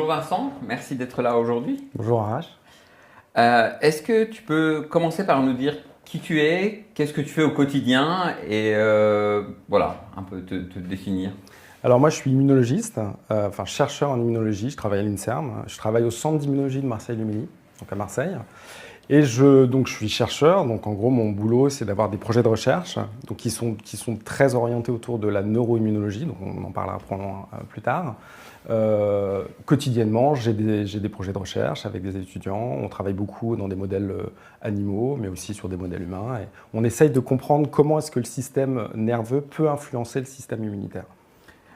Bonjour Vincent, merci d'être là aujourd'hui. Bonjour Arash. Est-ce que tu peux commencer par nous dire qui tu es, qu'est-ce que tu fais au quotidien et voilà, un peu te définir. Alors moi je suis immunologiste, chercheur en immunologie, je travaille à l'INSERM, je travaille au centre d'immunologie de Marseille-Lumilly, donc à Marseille. Et je suis chercheur, donc en gros mon boulot c'est d'avoir des projets de recherche donc qui sont très orientés autour de la neuroimmunologie, donc on en parlera probablement plus tard. Quotidiennement, j'ai des projets de recherche avec des étudiants. On travaille beaucoup dans des modèles animaux, mais aussi sur des modèles humains. Et on essaye de comprendre comment est-ce que le système nerveux peut influencer le système immunitaire.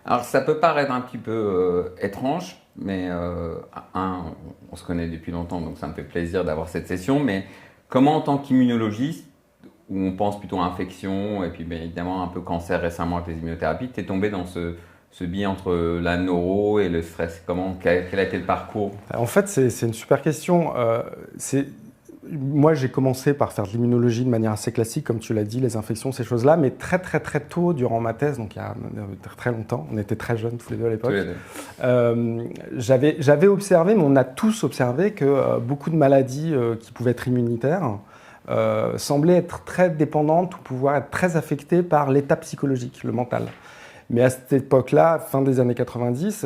Alors ça peut paraître un petit peu étrange, mais on se connaît depuis longtemps, donc ça me fait plaisir d'avoir cette session. Mais comment en tant qu'immunologiste, où on pense plutôt à infection, et puis bien évidemment un peu cancer récemment avec les immunothérapies, tu es tombé dans ce biais entre la neuro et le stress? Quel a été le parcours? En fait, c'est une super question. Moi, j'ai commencé par faire de l'immunologie de manière assez classique, comme tu l'as dit, les infections, ces choses-là, mais très tôt durant ma thèse, donc il y a très longtemps, on était très jeunes tous les deux à l'époque, j'avais observé, mais on a tous observé que beaucoup de maladies qui pouvaient être immunitaires semblaient être très dépendantes ou pouvoir être très affectées par l'état psychologique, le mental. Mais à cette époque-là, fin des années 90,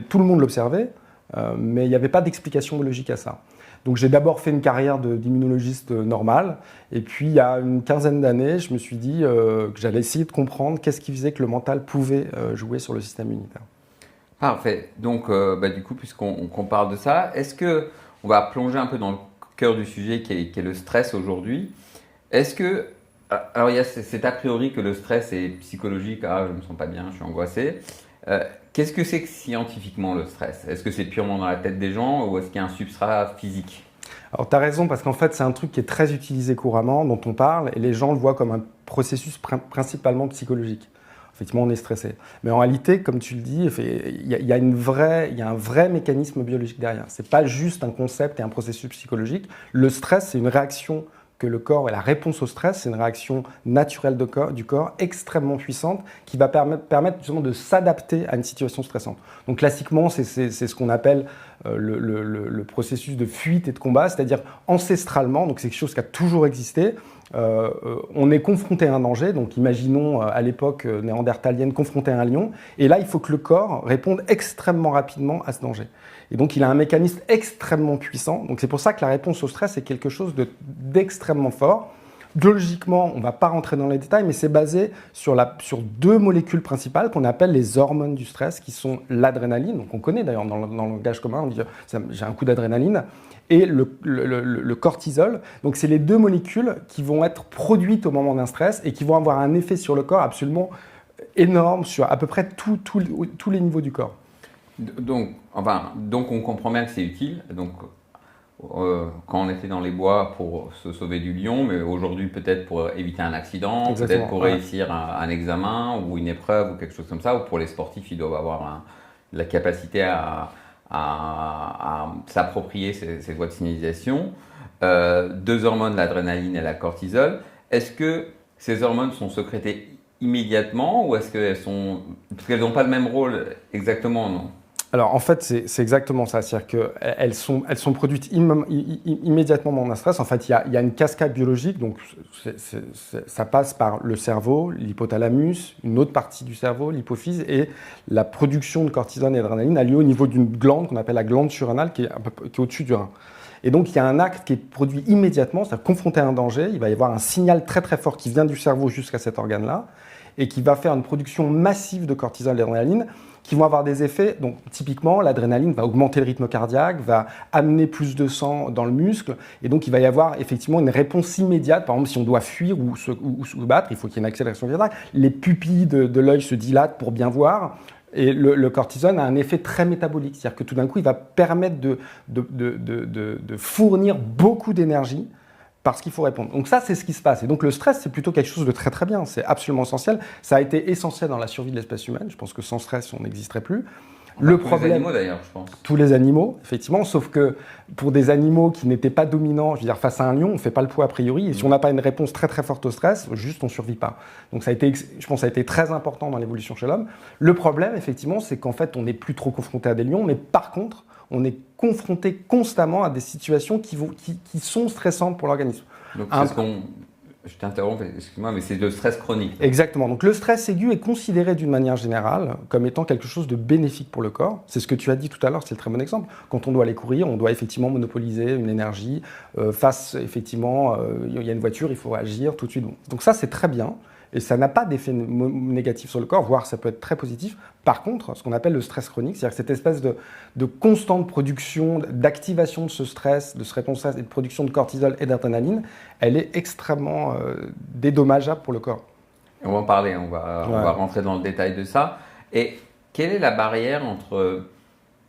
tout le monde l'observait, mais il n'y avait pas d'explication biologique à ça. Donc j'ai d'abord fait une carrière d'immunologiste normal, et puis il y a une quinzaine d'années, je me suis dit que j'allais essayer de comprendre qu'est-ce qui faisait que le mental pouvait jouer sur le système immunitaire. Parfait. Donc du coup, puisqu'on parle de ça, est-ce que on va plonger un peu dans le cœur du sujet qui est le stress aujourd'hui? Est-ce que alors il y a cet a priori que le stress est psychologique, je me sens pas bien, je suis angoissé. Qu'est-ce que c'est que scientifiquement le stress? Est-ce que c'est purement dans la tête des gens ou est-ce qu'il y a un substrat physique? Alors tu as raison, parce qu'en fait c'est un truc qui est très utilisé couramment, dont on parle, et les gens le voient comme un processus principalement psychologique. Effectivement, on est stressé. Mais en réalité, comme tu le dis, il y a un vrai mécanisme biologique derrière. Ce n'est pas juste un concept et un processus psychologique. Le stress, c'est une réaction que le corps, et la réponse au stress, c'est une réaction naturelle du corps extrêmement puissante qui va permettre justement de s'adapter à une situation stressante. Donc classiquement, c'est ce qu'on appelle le processus de fuite et de combat, c'est-à-dire ancestralement, donc c'est quelque chose qui a toujours existé. On est confronté à un danger, donc imaginons à l'époque néandertalienne confronté à un lion, et là il faut que le corps réponde extrêmement rapidement à ce danger. Et donc il a un mécanisme extrêmement puissant, donc c'est pour ça que la réponse au stress est quelque chose d'extrêmement fort. Biologiquement, on ne va pas rentrer dans les détails, mais c'est basé sur deux molécules principales qu'on appelle les hormones du stress, qui sont l'adrénaline, donc on connaît d'ailleurs dans le langage commun, on dit j'ai un coup d'adrénaline, et le cortisol. Donc c'est les deux molécules qui vont être produites au moment d'un stress et qui vont avoir un effet sur le corps absolument énorme sur à peu près tous les niveaux du corps. Donc on comprend bien que c'est utile. Donc quand on était dans les bois pour se sauver du lion, mais aujourd'hui peut-être pour éviter un accident, peut-être pour réussir un examen ou une épreuve ou quelque chose comme ça, ou pour les sportifs, ils doivent avoir la capacité à s'approprier ces voies de signalisation. Deux hormones, l'adrénaline et la cortisol. Est-ce que ces hormones sont sécrétées immédiatement ou est-ce parce qu'elles n'ont pas le même rôle exactement, non? Alors en fait, c'est exactement ça, c'est-à-dire qu'elles sont produites immédiatement dans un stress. En fait, il y a une cascade biologique, donc ça passe par le cerveau, l'hypothalamus, une autre partie du cerveau, l'hypophyse, et la production de cortisol et d'adrénaline a lieu au niveau d'une glande qu'on appelle la glande surrénale, qui est au-dessus du rein. Et donc il y a un acte qui est produit immédiatement, c'est-à-dire confronté à un danger, il va y avoir un signal très très fort qui vient du cerveau jusqu'à cet organe-là, et qui va faire une production massive de cortisol et d'adrénaline, qui vont avoir des effets. Donc, typiquement, l'adrénaline va augmenter le rythme cardiaque, va amener plus de sang dans le muscle, et donc il va y avoir effectivement une réponse immédiate. Par exemple, si on doit fuir ou se battre, il faut qu'il y ait une accélération cardiaque. Les pupilles de l'œil se dilatent pour bien voir, et le cortisol a un effet très métabolique, c'est-à-dire que tout d'un coup, il va permettre de fournir beaucoup d'énergie parce qu'il faut répondre. Donc ça, c'est ce qui se passe. Et donc le stress, c'est plutôt quelque chose de très très bien. C'est absolument essentiel. Ça a été essentiel dans la survie de l'espèce humaine. Je pense que sans stress, on n'existerait plus. Le tous problème, les animaux d'ailleurs, je pense. tous les animaux, effectivement, sauf que pour des animaux qui n'étaient pas dominants, je veux dire, face à un lion, on ne fait pas le poids a priori, et si on n'a pas une réponse très très forte au stress, juste on ne survit pas. Donc ça a été, je pense que ça a été très important dans l'évolution chez l'homme. Le problème, effectivement, c'est qu'en fait, on n'est plus trop confronté à des lions, mais par contre, on est confronté constamment à des situations qui sont stressantes pour l'organisme. Donc c'est ce qu'on... Je t'interromps, excuse-moi, mais c'est le stress chronique. Exactement. Donc le stress aigu est considéré d'une manière générale comme étant quelque chose de bénéfique pour le corps. C'est ce que tu as dit tout à l'heure, c'est le très bon exemple. Quand on doit aller courir, on doit effectivement monopoliser une énergie. Face, effectivement, il y a une voiture, il faut agir tout de suite. Donc ça, c'est très bien. Et ça n'a pas d'effet négatif sur le corps, voire ça peut être très positif. Par contre, ce qu'on appelle le stress chronique, c'est-à-dire que cette espèce de constante production, d'activation de ce stress, de ce réponse et de production de cortisol et d'adrénaline, elle est extrêmement dédommageable pour le corps. On va en parler, on va rentrer dans le détail de ça. Et quelle est la barrière entre...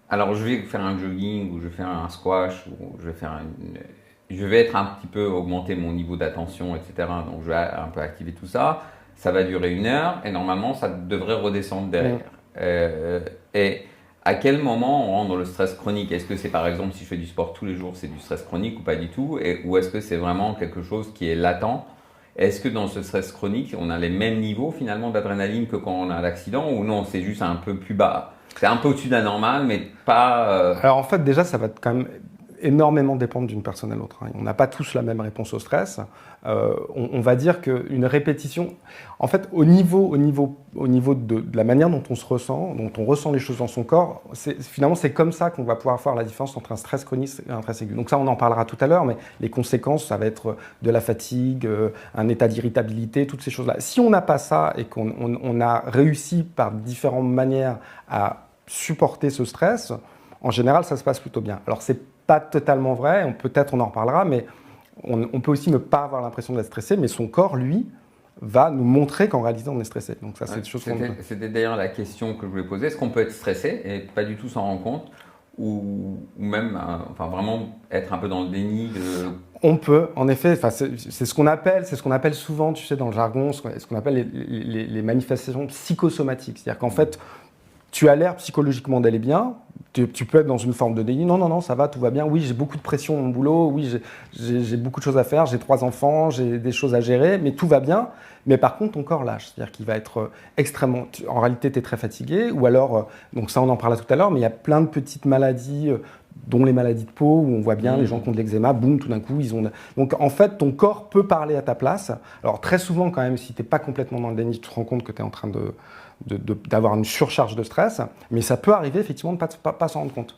Alors, je vais faire un jogging, ou je vais faire un squash, ou je vais être un petit peu augmenter mon niveau d'attention, etc. Donc, je vais un peu activer tout ça. Ça va durer 1 heure et normalement, ça devrait redescendre derrière. Et à quel moment on rentre dans le stress chronique? Est-ce que c'est par exemple, si je fais du sport tous les jours, c'est du stress chronique ou pas du tout? Ou est-ce que c'est vraiment quelque chose qui est latent? Est-ce que dans ce stress chronique, on a les mêmes niveaux finalement d'adrénaline que quand on a l'accident? Ou non, c'est juste un peu plus bas? C'est un peu au-dessus de la normale, mais pas... Alors en fait, déjà, ça va quand même énormément dépendre d'une personne à l'autre. On n'a pas tous la même réponse au stress. On va dire qu'une répétition, en fait, au niveau de la manière dont on se ressent, dont on ressent les choses dans son corps, finalement, c'est comme ça qu'on va pouvoir faire la différence entre un stress chronique et un stress aigu. Donc ça, on en parlera tout à l'heure, mais les conséquences, ça va être de la fatigue, un état d'irritabilité, toutes ces choses-là. Si on n'a pas ça et qu'on a réussi par différentes manières à supporter ce stress, en général, ça se passe plutôt bien. Alors, c'est pas totalement vrai, peut-être on en reparlera, mais on peut aussi ne pas avoir l'impression d'être stressé, mais son corps, lui, va nous montrer qu'en réalité, on est stressé. Donc ça, c'est des choses C'était d'ailleurs la question que je voulais poser. Est-ce qu'on peut être stressé et pas du tout s'en rendre compte, ou même vraiment être un peu dans le déni de... On peut, en effet, c'est ce qu'on appelle souvent, tu sais, dans le jargon, ce qu'on appelle les manifestations psychosomatiques. C'est-à-dire qu'en fait, tu as l'air psychologiquement d'aller bien, tu peux être dans une forme de déni. Non, ça va, tout va bien. Oui, j'ai beaucoup de pression dans mon boulot. Oui, j'ai beaucoup de choses à faire. J'ai 3 enfants, j'ai des choses à gérer, mais tout va bien. Mais par contre, ton corps lâche. C'est-à-dire qu'il va être extrêmement... En réalité, tu es très fatigué. Ou alors, donc ça, on en parlera tout à l'heure, mais il y a plein de petites maladies, dont les maladies de peau, où on voit bien les gens qui ont de l'eczéma, boum, tout d'un coup, ils ont... Donc, en fait, ton corps peut parler à ta place. Alors, très souvent, quand même, si tu n'es pas complètement dans le déni, tu te rends compte que tu es en train d'avoir une surcharge de stress, mais ça peut arriver effectivement de ne pas s'en rendre compte.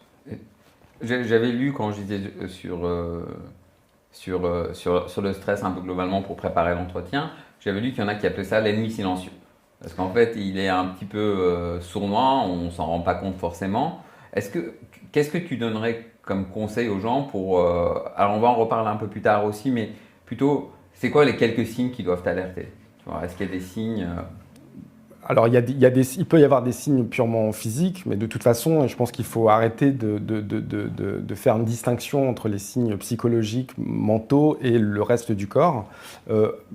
J'avais lu quand je disais sur le stress un peu globalement pour préparer l'entretien, j'avais lu qu'il y en a qui appelaient ça l'ennemi silencieux. Parce qu'en fait, il est un petit peu sournois, on ne s'en rend pas compte forcément. Qu'est-ce que tu donnerais comme conseil aux gens pour... alors on va en reparler un peu plus tard aussi, mais plutôt, c'est quoi les quelques signes qui doivent t'alerter? Est-ce qu'il y a des signes... Alors, il peut y avoir des signes purement physiques, mais de toute façon, je pense qu'il faut arrêter de faire une distinction entre les signes psychologiques, mentaux et le reste du corps.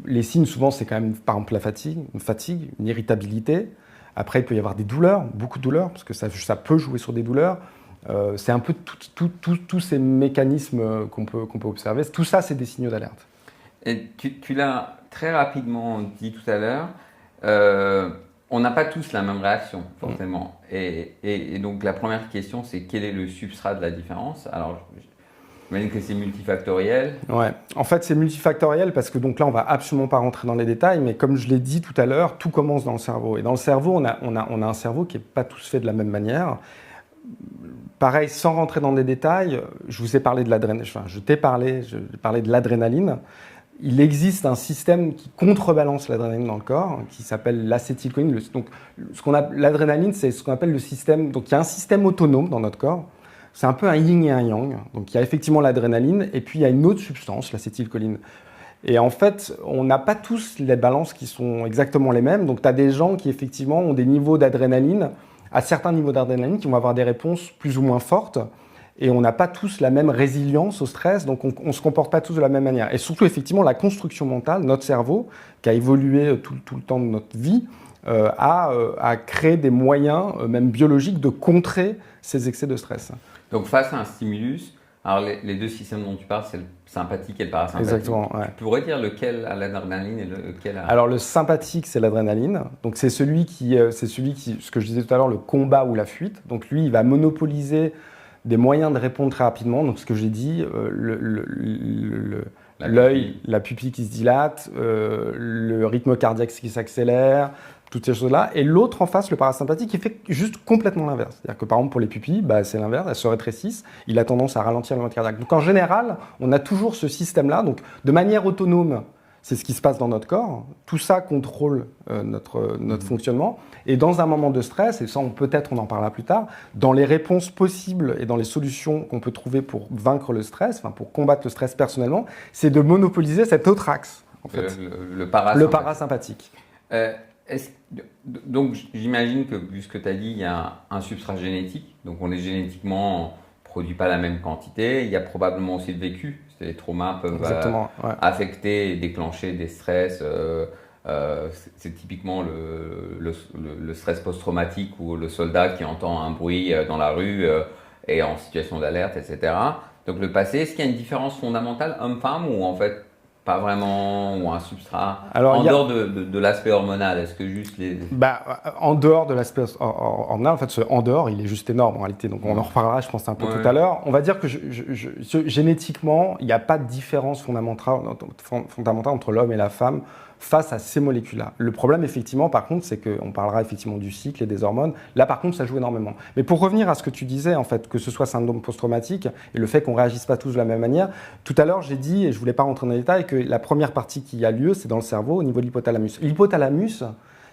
Les signes, souvent, c'est quand même, par exemple, la fatigue, une irritabilité. Après, il peut y avoir des douleurs, beaucoup de douleurs, parce que ça peut jouer sur des douleurs. C'est un peu tous ces mécanismes qu'on peut observer. Tout ça, c'est des signaux d'alerte. Et tu l'as très rapidement dit tout à l'heure. On n'a pas tous la même réaction, forcément. Et donc, la première question, c'est quel est le substrat de la différence? Alors, j'imagine que c'est multifactoriel. Ouais, en fait, c'est multifactoriel parce que donc là, on va absolument pas rentrer dans les détails, mais comme je l'ai dit tout à l'heure, tout commence dans le cerveau. Et dans le cerveau, on a un cerveau qui n'est pas tous fait de la même manière. Pareil, sans rentrer dans des détails, je vous ai parlé de l'adrénaline, je parlais de l'adrénaline. Il existe un système qui contrebalance l'adrénaline dans le corps, qui s'appelle l'acétylcholine. Donc, l'adrénaline, c'est ce qu'on appelle le système. Donc, il y a un système autonome dans notre corps. C'est un peu un yin et un yang. Donc, il y a effectivement l'adrénaline, et puis il y a une autre substance, l'acétylcholine. Et en fait, on n'a pas tous les balances qui sont exactement les mêmes. Donc, tu as des gens qui, effectivement, ont des niveaux d'adrénaline, à certains niveaux d'adrénaline, qui vont avoir des réponses plus ou moins fortes. Et on n'a pas tous la même résilience au stress, donc on ne se comporte pas tous de la même manière. Et surtout, effectivement, la construction mentale, notre cerveau, qui a évolué tout le temps de notre vie, à créer des moyens, même biologiques, de contrer ces excès de stress. Donc face à un stimulus, alors les deux systèmes dont tu parles, c'est le sympathique et le parasympathique. Exactement, ouais. Tu pourrais dire lequel a l'adrénaline et lequel a... Alors le sympathique, c'est l'adrénaline. Donc c'est celui qui, ce que je disais tout à l'heure, le combat ou la fuite. Donc lui, il va monopoliser des moyens de répondre très rapidement. Donc ce que j'ai dit, l'œil, la pupille qui se dilate, le rythme cardiaque qui s'accélère, toutes ces choses-là. Et l'autre en face, le parasympathique, il fait juste complètement l'inverse. C'est-à-dire que par exemple pour les pupilles, c'est l'inverse, elles se rétrécissent, il a tendance à ralentir le rythme cardiaque. Donc en général, on a toujours ce système-là. Donc de manière autonome, c'est ce qui se passe dans notre corps. Tout ça contrôle notre fonctionnement. Et dans un moment de stress, et ça peut-être on en parlera plus tard, dans les réponses possibles et dans les solutions qu'on peut trouver pour vaincre le stress, pour combattre le stress personnellement, c'est de monopoliser cet autre axe, en fait. Le parasympathique. Le parasympathique. Donc j'imagine que, vu ce que tu as dit, il y a un substrat génétique. Donc on est génétiquement produit pas la même quantité. Il y a probablement aussi le vécu. Les traumas peuvent affecter et déclencher des stress. C'est typiquement le stress post-traumatique où le soldat qui entend un bruit dans la rue est en situation d'alerte, etc. Donc le passé, est-ce qu'il y a une différence fondamentale homme-femme ou en fait pas vraiment, ou un substrat dehors de l'aspect hormonal? Est-ce que juste les... En dehors de l'aspect hormonal, en fait, ce en dehors, il est juste énorme en réalité. Donc on en reparlera, je pense, un peu tout à l'heure. On va dire que génétiquement, il n'y a pas de différence fondamentale entre l'homme et la femme face à ces molécules-là. Le problème, effectivement, par contre, c'est qu'on parlera effectivement du cycle et des hormones. Là, par contre, ça joue énormément. Mais pour revenir à ce que tu disais, en fait, que ce soit syndrome post-traumatique et le fait qu'on ne réagisse pas tous de la même manière, tout à l'heure, j'ai dit, et je ne voulais pas rentrer dans les détails, que la première partie qui a lieu, c'est dans le cerveau, au niveau de l'hypothalamus. L'hypothalamus,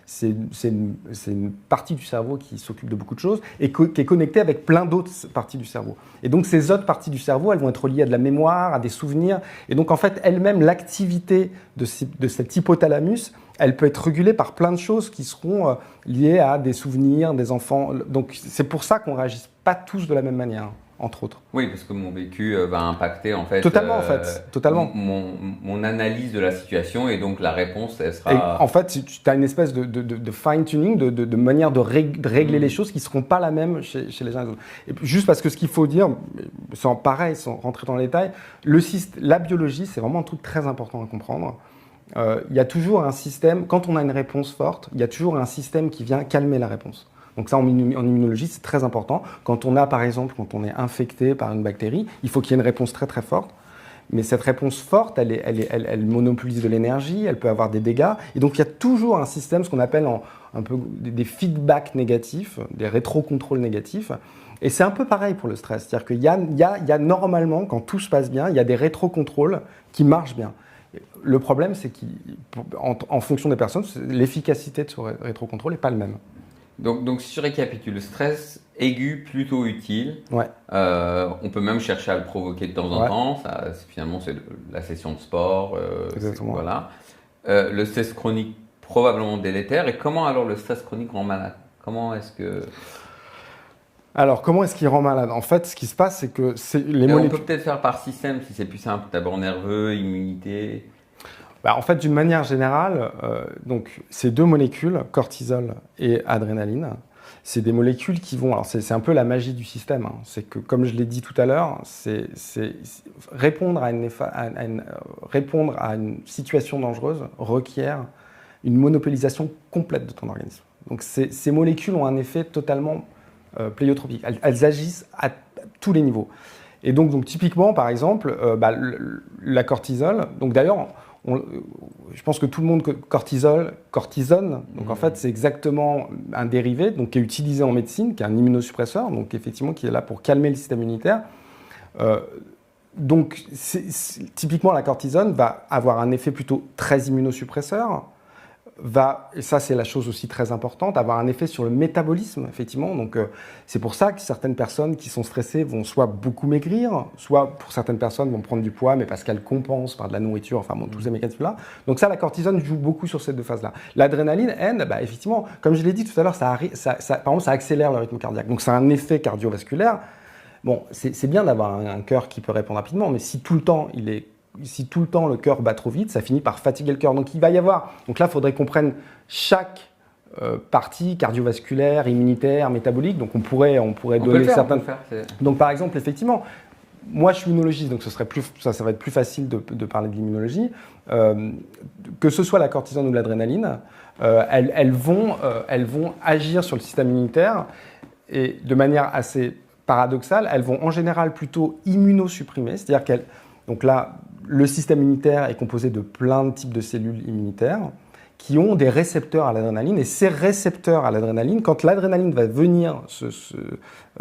c'est une partie du cerveau qui s'occupe de beaucoup de choses et qui est connectée avec plein d'autres parties du cerveau. Et donc, ces autres parties du cerveau, elles vont être liées à de la mémoire, à des souvenirs. Et donc, en fait, elle-même, l'activité de cet hypothalamus, elle peut être régulée par plein de choses qui seront liées à des souvenirs, des enfants. Donc, c'est pour ça qu'on ne réagisse pas tous de la même manière, entre autres. Oui, parce que mon vécu va impacter en fait, totalement. Mon analyse de la situation et donc la réponse, elle sera... Et en fait, tu as une espèce de fine-tuning, de manière de régler les choses qui ne seront pas la même chez les uns et les autres. Et juste parce que ce qu'il faut dire, sans rentrer dans les détails, la biologie, c'est vraiment un truc très important à comprendre. Il y a toujours un système, quand on a une réponse forte, il y a toujours un système qui vient calmer la réponse. Donc ça, en immunologie, c'est très important. Quand on est infecté par une bactérie, il faut qu'il y ait une réponse très très forte. Mais cette réponse forte, elle monopolise de l'énergie, elle peut avoir des dégâts. Et donc il y a toujours un système, ce qu'on appelle un peu des feedbacks négatifs, des rétrocontrôles négatifs. Et c'est un peu pareil pour le stress. C'est-à-dire qu'il y a normalement, quand tout se passe bien, il y a des rétrocontrôles qui marchent bien. Le problème, c'est qu'en fonction des personnes, l'efficacité de ce rétrocontrôle n'est pas le même. Donc, si je récapitule, le stress aigu plutôt utile. Ouais. On peut même chercher à le provoquer de temps en temps. Ça, finalement, c'est la session de sport. Exactement. Voilà. Le stress chronique probablement délétère. Et comment alors le stress chronique rend malade? Comment est-ce qu'il rend malade? En fait, ce qui se passe, c'est que on peut peut-être faire par système si c'est plus simple. D'abord nerveux, immunité. En fait, d'une manière générale, donc, ces deux molécules, cortisol et adrénaline, c'est des molécules qui vont... Alors, c'est un peu la magie du système. Hein. C'est que, comme je l'ai dit tout à l'heure, répondre à une situation dangereuse requiert une monopolisation complète de ton organisme. Donc, ces molécules ont un effet totalement pléiotropique. Elles agissent à tous les niveaux. Et donc typiquement, par exemple, la cortisol... Donc, d'ailleurs... je pense que tout le monde cortisone. Donc en fait, c'est exactement un dérivé donc, qui est utilisé en médecine, qui est un immunosuppresseur, donc effectivement qui est là pour calmer le système immunitaire. Donc typiquement, la cortisone va avoir un effet plutôt très immunosuppresseur. Et ça c'est la chose aussi très importante, avoir un effet sur le métabolisme, effectivement. Donc c'est pour ça que certaines personnes qui sont stressées vont soit beaucoup maigrir, soit pour certaines personnes vont prendre du poids, mais parce qu'elles compensent par de la nourriture, enfin bon, tous ces mécanismes-là. Donc ça, la cortisone joue beaucoup sur ces deux phases-là. L'adrénaline, effectivement, comme je l'ai dit tout à l'heure, par exemple, ça accélère le rythme cardiaque. Donc ça a un effet cardiovasculaire. Bon, c'est bien d'avoir un cœur qui peut répondre rapidement, mais si tout le temps le cœur bat trop vite, ça finit par fatiguer le cœur. Donc il va y avoir. Donc là, il faudrait qu'on prenne chaque parties cardiovasculaires, immunitaires, métaboliques. Donc on pourrait donner certaines. Donc par exemple, effectivement, moi je suis immunologiste, donc ça va être plus facile de parler de l'immunologie. Que ce soit la cortisone ou l'adrénaline, elles vont agir sur le système immunitaire et de manière assez paradoxale, elles vont en général plutôt immunosupprimer, c'est-à-dire donc là, le système immunitaire est composé de plein de types de cellules immunitaires qui ont des récepteurs à l'adrénaline. Et ces récepteurs à l'adrénaline, quand l'adrénaline va venir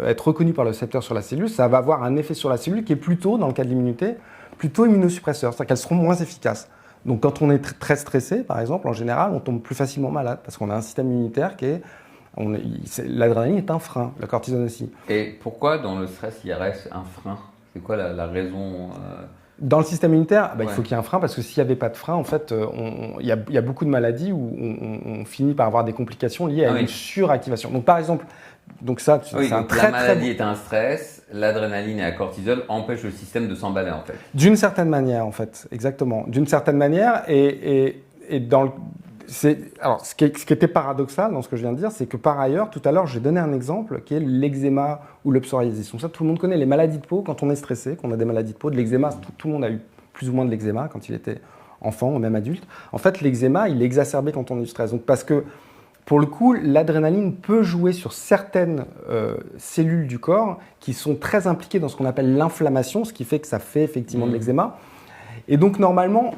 être reconnue par le récepteur sur la cellule, ça va avoir un effet sur la cellule qui est plutôt, dans le cas de l'immunité, plutôt immunosuppresseur, c'est-à-dire qu'elles seront moins efficaces. Donc quand on est très stressé, par exemple, en général, on tombe plus facilement malade parce qu'on a un système immunitaire qui est... L'adrénaline est un frein, la cortisone aussi. Et pourquoi dans le stress il reste un frein? C'est quoi la raison Dans le système immunitaire, il faut qu'il y ait un frein parce que s'il n'y avait pas de frein, en fait, il y a beaucoup de maladies où on finit par avoir des complications liées à une suractivation. Donc par exemple, la maladie est un stress, l'adrénaline et la cortisol empêchent le système de s'emballer en fait. D'une certaine manière en fait, exactement. D'une certaine manière et dans le... Alors, ce qui était paradoxal dans ce que je viens de dire, c'est que par ailleurs, tout à l'heure, j'ai donné un exemple qui est l'eczéma ou le psoriasis. Donc ça, tout le monde connaît les maladies de peau quand on est stressé, qu'on a des maladies de peau, de l'eczéma. Tout le monde a eu plus ou moins de l'eczéma quand il était enfant ou même adulte. En fait, l'eczéma, il est exacerbé quand on a du stress. Donc, parce que, pour le coup, l'adrénaline peut jouer sur certaines cellules du corps qui sont très impliquées dans ce qu'on appelle l'inflammation, ce qui fait que ça fait effectivement de l'eczéma. Et donc, normalement...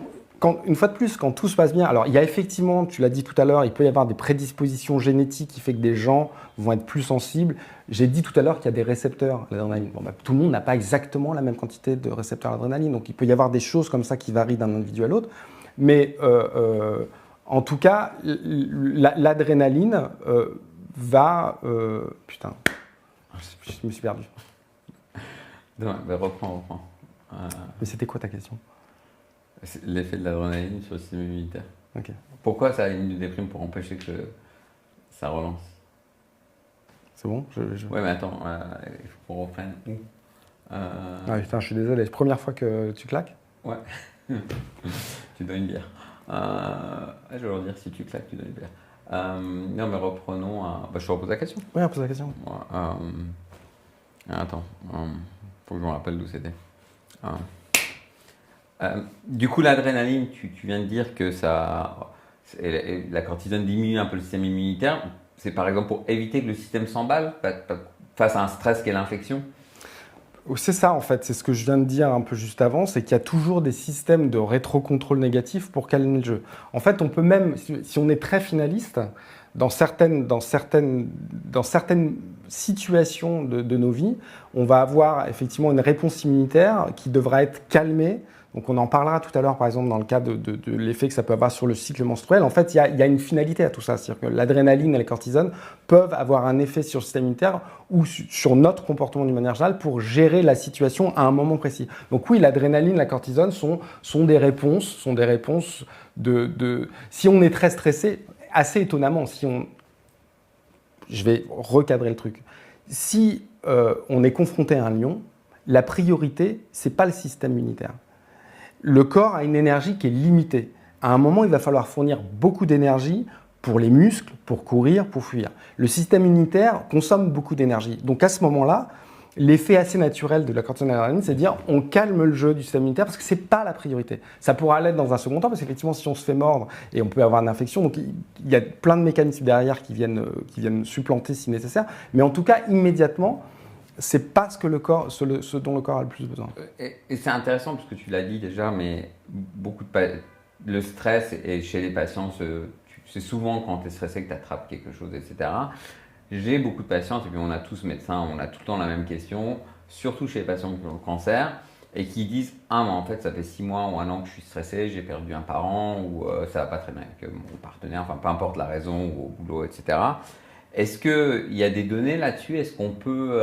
une fois de plus, quand tout se passe bien, alors il y a effectivement, tu l'as dit tout à l'heure, il peut y avoir des prédispositions génétiques qui fait que des gens vont être plus sensibles. J'ai dit tout à l'heure qu'il y a des récepteurs à l'adrénaline. Tout le monde n'a pas exactement la même quantité de récepteurs à l'adrénaline, donc il peut y avoir des choses comme ça qui varient d'un individu à l'autre. Mais en tout cas, l'adrénaline va... putain, je me suis perdu. Reprends. Mais c'était quoi ta question ? L'effet de l'adrénaline sur le système immunitaire. Okay. Pourquoi ça immunodéprime pour empêcher que ça relance? C'est bon Ouais, mais attends, il faut qu'on reprenne où putain, je suis désolé. Première fois que tu claques? Ouais. Tu donnes une bière. Je vais leur dire si tu claques, tu donnes une bière. Non, mais reprenons. Je te repose la question. Oui, repose la question. Attends, faut que je me rappelle d'où c'était. Du coup, l'adrénaline, tu viens de dire que la cortisone diminue un peu le système immunitaire. C'est par exemple pour éviter que le système s'emballe face à un stress qu'est l'infection? C'est ça en fait, c'est ce que je viens de dire un peu juste avant, c'est qu'il y a toujours des systèmes de rétrocontrôle négatif pour calmer le jeu. En fait, on peut même, si on est très finaliste, dans certaines situations de nos vies, on va avoir effectivement une réponse immunitaire qui devra être calmée. Donc on en parlera tout à l'heure, par exemple, dans le cas de l'effet que ça peut avoir sur le cycle menstruel. En fait, il y a une finalité à tout ça. C'est-à-dire que l'adrénaline et la cortisone peuvent avoir un effet sur le système immunitaire ou sur notre comportement d'une manière générale pour gérer la situation à un moment précis. Donc oui, l'adrénaline, la cortisone sont des réponses, si on est très stressé, assez étonnamment, je vais recadrer le truc. Si on est confronté à un lion, la priorité, ce n'est pas le système immunitaire. Le corps a une énergie qui est limitée. À un moment, il va falloir fournir beaucoup d'énergie pour les muscles, pour courir, pour fuir. Le système immunitaire consomme beaucoup d'énergie. Donc à ce moment-là, l'effet assez naturel de la cortisone et de l'adrénaline, c'est de dire on calme le jeu du système immunitaire parce que ce n'est pas la priorité. Ça pourra l'être dans un second temps parce qu'effectivement, si on se fait mordre et on peut avoir une infection, donc il y a plein de mécanismes derrière qui viennent supplanter si nécessaire. Mais en tout cas, immédiatement, c'est pas ce dont le corps a le plus besoin. Et c'est intéressant parce que tu l'as dit déjà, mais le stress et chez les patients, c'est souvent quand tu es stressé que tu attrapes quelque chose, etc. J'ai beaucoup de patients, et puis on a tous médecins, on a tout le temps la même question, surtout chez les patients qui ont le cancer, et qui disent « Ah, mais en fait, ça fait 6 mois ou 1 an que je suis stressé, j'ai perdu un parent, ou ça va pas très bien avec mon partenaire, enfin peu importe la raison, ou au boulot, etc. » Est-ce qu'il y a des données là-dessus? Est-ce qu'on peut...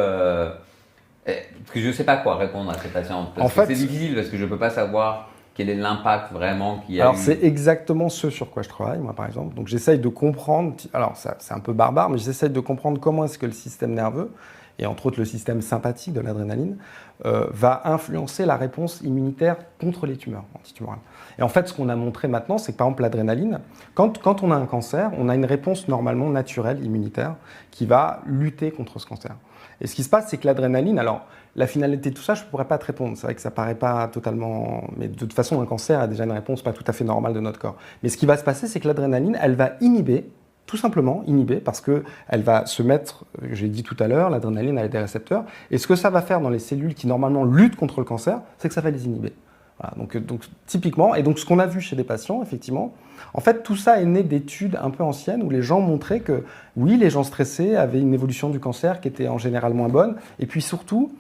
parce que je ne sais pas quoi répondre à ces patients. C'est difficile parce que je ne peux pas savoir quel est l'impact vraiment qu'il y a. Alors, c'est exactement ce sur quoi je travaille, moi, par exemple. Donc, j'essaye de comprendre... Alors, c'est un peu barbare, mais j'essaye de comprendre comment est-ce que le système nerveux et entre autres le système sympathique de l'adrénaline, va influencer la réponse immunitaire contre les tumeurs antitumorales. Et en fait, ce qu'on a montré maintenant, c'est que par exemple l'adrénaline, quand on a un cancer, on a une réponse normalement naturelle immunitaire qui va lutter contre ce cancer. Et ce qui se passe, c'est que l'adrénaline, alors la finalité de tout ça, je ne pourrais pas te répondre. C'est vrai que ça ne paraît pas totalement... Mais de toute façon, un cancer a déjà une réponse pas tout à fait normale de notre corps. Mais ce qui va se passer, c'est que l'adrénaline, elle va inhiber, tout simplement inhiber, parce qu'elle va se mettre, j'ai dit tout à l'heure, l'adrénaline a des récepteurs. Et ce que ça va faire dans les cellules qui normalement luttent contre le cancer, c'est que ça va les inhiber. Voilà, donc typiquement, et donc ce qu'on a vu chez des patients, effectivement, en fait tout ça est né d'études un peu anciennes où les gens montraient que oui, les gens stressés avaient une évolution du cancer qui était en général moins bonne, et puis surtout,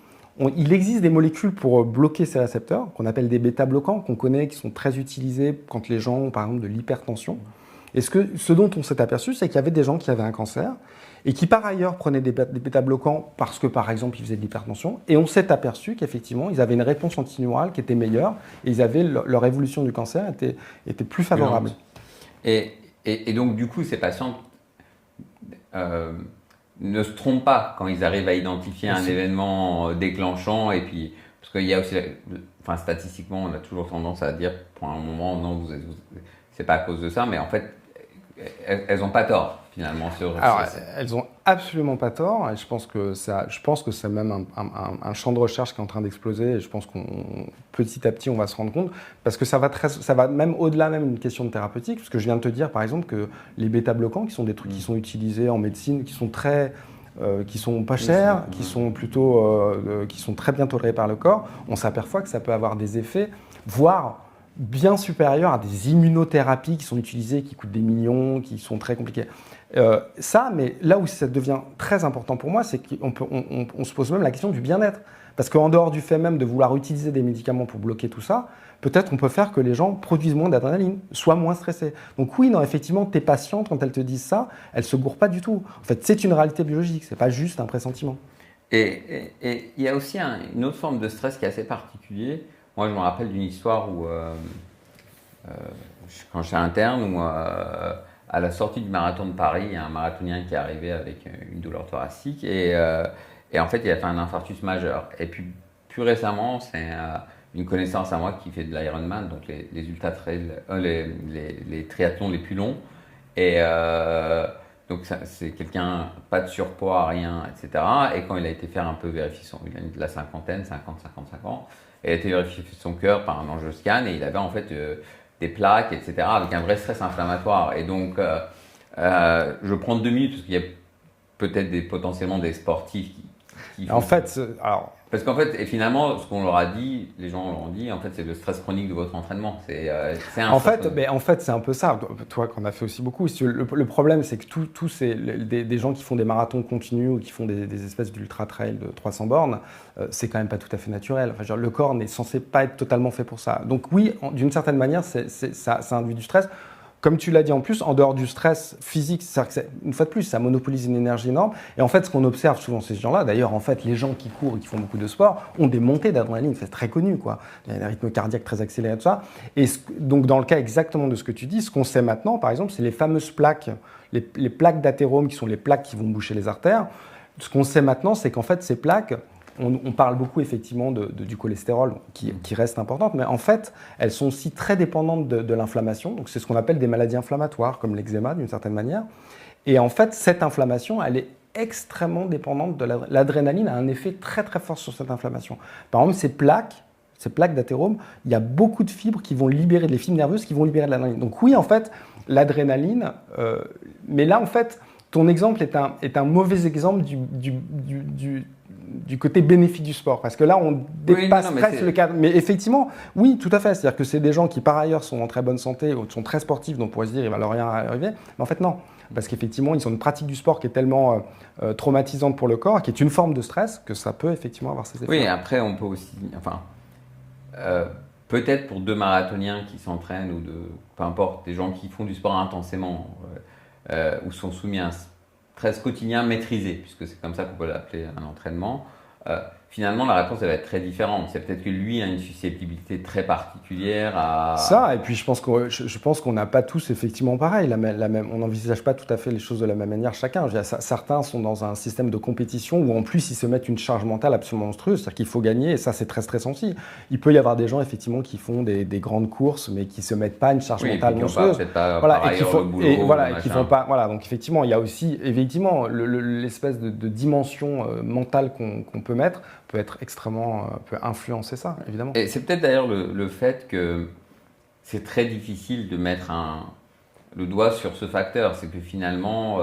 il existe des molécules pour bloquer ces récepteurs, qu'on appelle des bêta-bloquants, qu'on connaît, qui sont très utilisés quand les gens ont par exemple de l'hypertension. Et ce dont on s'est aperçu, c'est qu'il y avait des gens qui avaient un cancer, et qui par ailleurs prenaient des bêta-bloquants parce que par exemple ils faisaient de l'hypertension, et on s'est aperçu qu'effectivement ils avaient une réponse antitumorale qui était meilleure, et leur évolution du cancer était plus favorable. Et donc du coup ces patients ne se trompent pas quand ils arrivent à identifier un événement déclenchant, et puis parce qu'il y a aussi, enfin statistiquement on a toujours tendance à dire pour un moment non c'est pas à cause de ça, mais en fait elles n'ont pas tort. Finalement, alors, elles n'ont absolument pas tort, et je pense que c'est même un champ de recherche qui est en train d'exploser, et je pense qu'on petit à petit on va se rendre compte, parce que ça va même au-delà même d'une question de thérapeutique, parce que je viens de te dire par exemple que les bêta-bloquants, qui sont des trucs qui sont utilisés en médecine, qui sont pas chers, qui sont très bien tolérés par le corps, on s'aperçoit que ça peut avoir des effets, voire bien supérieurs à des immunothérapies qui sont utilisées, qui coûtent des millions, qui sont très compliquées. Mais là où ça devient très important pour moi, c'est qu'on se pose même la question du bien-être. Parce qu'en dehors du fait même de vouloir utiliser des médicaments pour bloquer tout ça, peut-être on peut faire que les gens produisent moins d'adrénaline, soient moins stressés. Donc oui, non, effectivement, tes patientes, quand elles te disent ça, elles ne se gourrent pas du tout. En fait, c'est une réalité biologique, ce n'est pas juste un pressentiment. Et il y a aussi une autre forme de stress qui est assez particulier. Moi, je me rappelle d'une histoire où, quand j'étais interne, où à la sortie du marathon de Paris, il y a un marathonien qui est arrivé avec une douleur thoracique, et en fait, il a fait un infarctus majeur. Et puis, plus récemment, c'est une connaissance à moi qui fait de l'Ironman, donc les ultra-trails, les triathlons les plus longs. Et donc, c'est quelqu'un, pas de surpoids, rien, etc. Et quand il a été faire un peu vérifier il a de la cinquantaine, 50-55 ans, il a été vérifier son cœur par un angioscan, et il avait en fait des plaques, etc., avec un vrai stress inflammatoire. Et donc, je prends 2 minutes, parce qu'il y a peut-être potentiellement des sportifs qui en fait, alors... Parce qu'en fait, et finalement, ce qu'on leur a dit, les gens leur ont dit, en fait, c'est le stress chronique de votre entraînement. En fait, c'est un peu ça. Toi, qu'on a fait aussi beaucoup. Le problème, c'est que tous des gens qui font des marathons continus ou qui font des espèces d'ultra-trail de 300 bornes, c'est quand même pas tout à fait naturel. Enfin, le corps n'est censé pas être totalement fait pour ça. Donc oui, d'une certaine manière, ça induit du stress. Comme tu l'as dit en plus, en dehors du stress physique, c'est-à-dire que une fois de plus, ça monopolise une énergie énorme. Et en fait, ce qu'on observe souvent ces gens-là, d'ailleurs, en fait, les gens qui courent et qui font beaucoup de sport ont des montées d'adrénaline, c'est très connu, quoi. Il y a des rythmes cardiaques très accélérés, tout ça. Et donc, dans le cas exactement de ce que tu dis, ce qu'on sait maintenant, par exemple, c'est les fameuses plaques, les plaques d'athérome, qui sont les plaques qui vont boucher les artères. Ce qu'on sait maintenant, c'est qu'en fait, ces plaques, on parle beaucoup effectivement du cholestérol qui reste importante, mais en fait, elles sont aussi très dépendantes de l'inflammation. Donc c'est ce qu'on appelle des maladies inflammatoires, comme l'eczéma d'une certaine manière. Et en fait, cette inflammation, elle est extrêmement dépendante de l'adrénaline, a un effet très très fort sur cette inflammation. Par exemple, ces plaques d'athérome, il y a beaucoup de fibres qui vont libérer, les fibres nerveuses qui vont libérer de l'adrénaline. Donc oui, en fait, l'adrénaline, mais là, en fait, ton exemple est un mauvais exemple du côté bénéfique du sport, parce que là, on dépasse presque le cadre. Mais effectivement, oui, tout à fait. C'est-à-dire que c'est des gens qui, par ailleurs, sont en très bonne santé, ou sont très sportifs, donc on pourrait se dire, il va leur rien arriver. Mais en fait, non. Parce qu'effectivement, ils ont une pratique du sport qui est tellement traumatisante pour le corps, qui est une forme de stress, que ça peut effectivement avoir ses effets. Oui, après, on peut aussi... peut-être pour 2 marathoniens qui s'entraînent, ou peu importe, des gens qui font du sport intensément, ou sont soumis à un stress quotidien maîtrisé, puisque c'est comme ça qu'on peut l'appeler un entraînement. finalement, la réponse elle va être très différente. C'est peut-être que lui a une susceptibilité très particulière à… Ça, et puis je pense qu'on n'a pas tous effectivement pareil, on n'envisage pas tout à fait les choses de la même manière chacun. Je veux dire, certains sont dans un système de compétition où en plus ils se mettent une charge mentale absolument monstrueuse, c'est-à-dire qu'il faut gagner, et ça c'est très stressant aussi. Il peut y avoir des gens effectivement qui font des grandes courses, mais qui se mettent pas une charge mentale monstrueuse. Voilà, et qui font pas. Voilà, donc effectivement, il y a aussi effectivement l'espèce de dimension mentale qu'on peut mettre peut être extrêmement, peut influencer ça, évidemment. Et c'est peut-être d'ailleurs le fait que c'est très difficile de mettre le doigt sur ce facteur. C'est que finalement,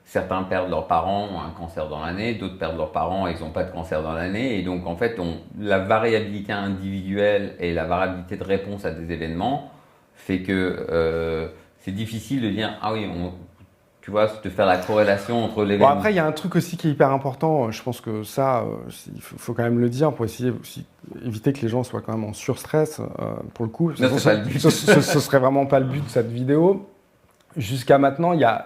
certains perdent leurs parents, ont un cancer dans l'année, d'autres perdent leurs parents et ils n'ont pas de cancer dans l'année. Et donc, en fait, la variabilité individuelle et la variabilité de réponse à des événements fait que c'est difficile de dire, ah oui, tu vois, de faire la corrélation entre l'événement. Bon, après, il y a un truc aussi qui est hyper important. Je pense que ça, il faut quand même le dire pour essayer aussi éviter que les gens soient quand même en surstress. Pour le coup, non, c'est pas le but. Ce serait vraiment pas le but de cette vidéo. Jusqu'à maintenant, il n'y a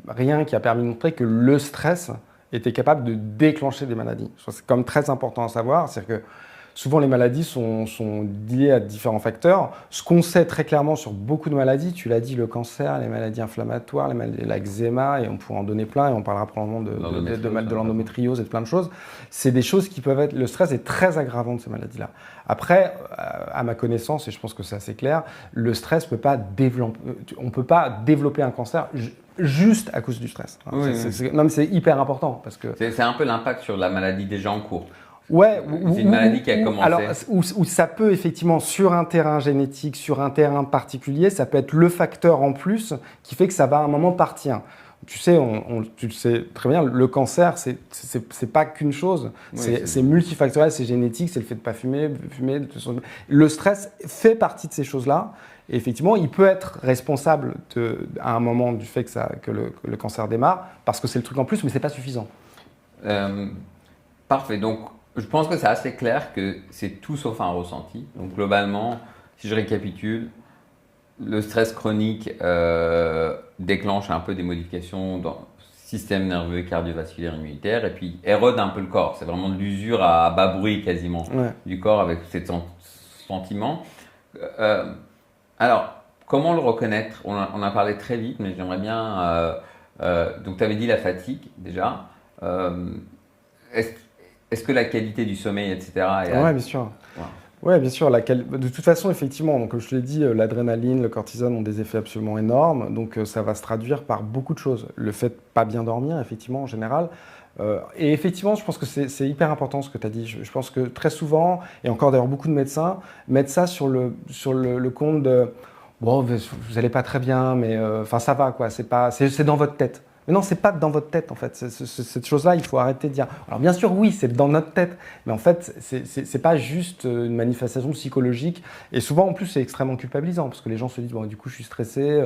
rien qui a permis de montrer que le stress était capable de déclencher des maladies. C'est quand même très important à savoir. C'est-à-dire que souvent, les maladies sont liées à différents facteurs. Ce qu'on sait très clairement sur beaucoup de maladies, tu l'as dit, le cancer, les maladies inflammatoires, l'eczéma, et on pourrait en donner plein, et on parlera probablement de l'endométriose et de plein de choses. C'est des choses qui peuvent être… Le stress est très aggravant de ces maladies-là. Après, à ma connaissance, et je pense que c'est assez clair, le stress peut pas développer… On ne peut pas développer un cancer juste à cause du stress. Oui, Non, mais c'est hyper important parce que… C'est un peu l'impact sur la maladie déjà en cours. Ouais, c'est une maladie qui a commencé. Alors, où ça peut effectivement, sur un terrain génétique, sur un terrain particulier, ça peut être le facteur en plus qui fait que ça va à un moment partir. Tu sais, tu le sais très bien, le cancer, c'est pas qu'une chose. Oui, c'est multifactoriel, c'est génétique, c'est le fait de ne pas fumer. Le stress fait partie de ces choses-là. Et effectivement, il peut être responsable à un moment du fait que le cancer démarre, parce que c'est le truc en plus, mais c'est pas suffisant. Parfait. Donc, je pense que c'est assez clair que c'est tout sauf un ressenti. Donc, globalement, si je récapitule, le stress chronique déclenche un peu des modifications dans le système nerveux, cardiovasculaire, immunitaire, et puis érode un peu le corps. C'est vraiment de l'usure à bas bruit quasiment du corps avec ces sentiments. Alors, comment le reconnaître? On a parlé très vite, mais j'aimerais bien… donc, tu avais dit la fatigue déjà. Est-ce que la qualité du sommeil, etc. Oui, bien sûr. Ouais, bien sûr. De toute façon, effectivement, donc, comme je te l'ai dit, l'adrénaline, le cortisone ont des effets absolument énormes. Donc, ça va se traduire par beaucoup de choses. Le fait de ne pas bien dormir, effectivement, en général. Et effectivement, je pense que c'est hyper important ce que tu as dit. Je pense que très souvent, et encore d'ailleurs beaucoup de médecins, mettent ça sur le compte de « bon, vous n'allez pas très bien, mais ça va, quoi. C'est dans votre tête ». Mais non, c'est pas dans votre tête en fait. Cette chose-là, il faut arrêter de dire. Alors bien sûr, oui, c'est dans notre tête, mais en fait, c'est pas juste une manifestation psychologique. Et souvent, en plus, c'est extrêmement culpabilisant parce que les gens se disent bon, du coup, je suis stressé.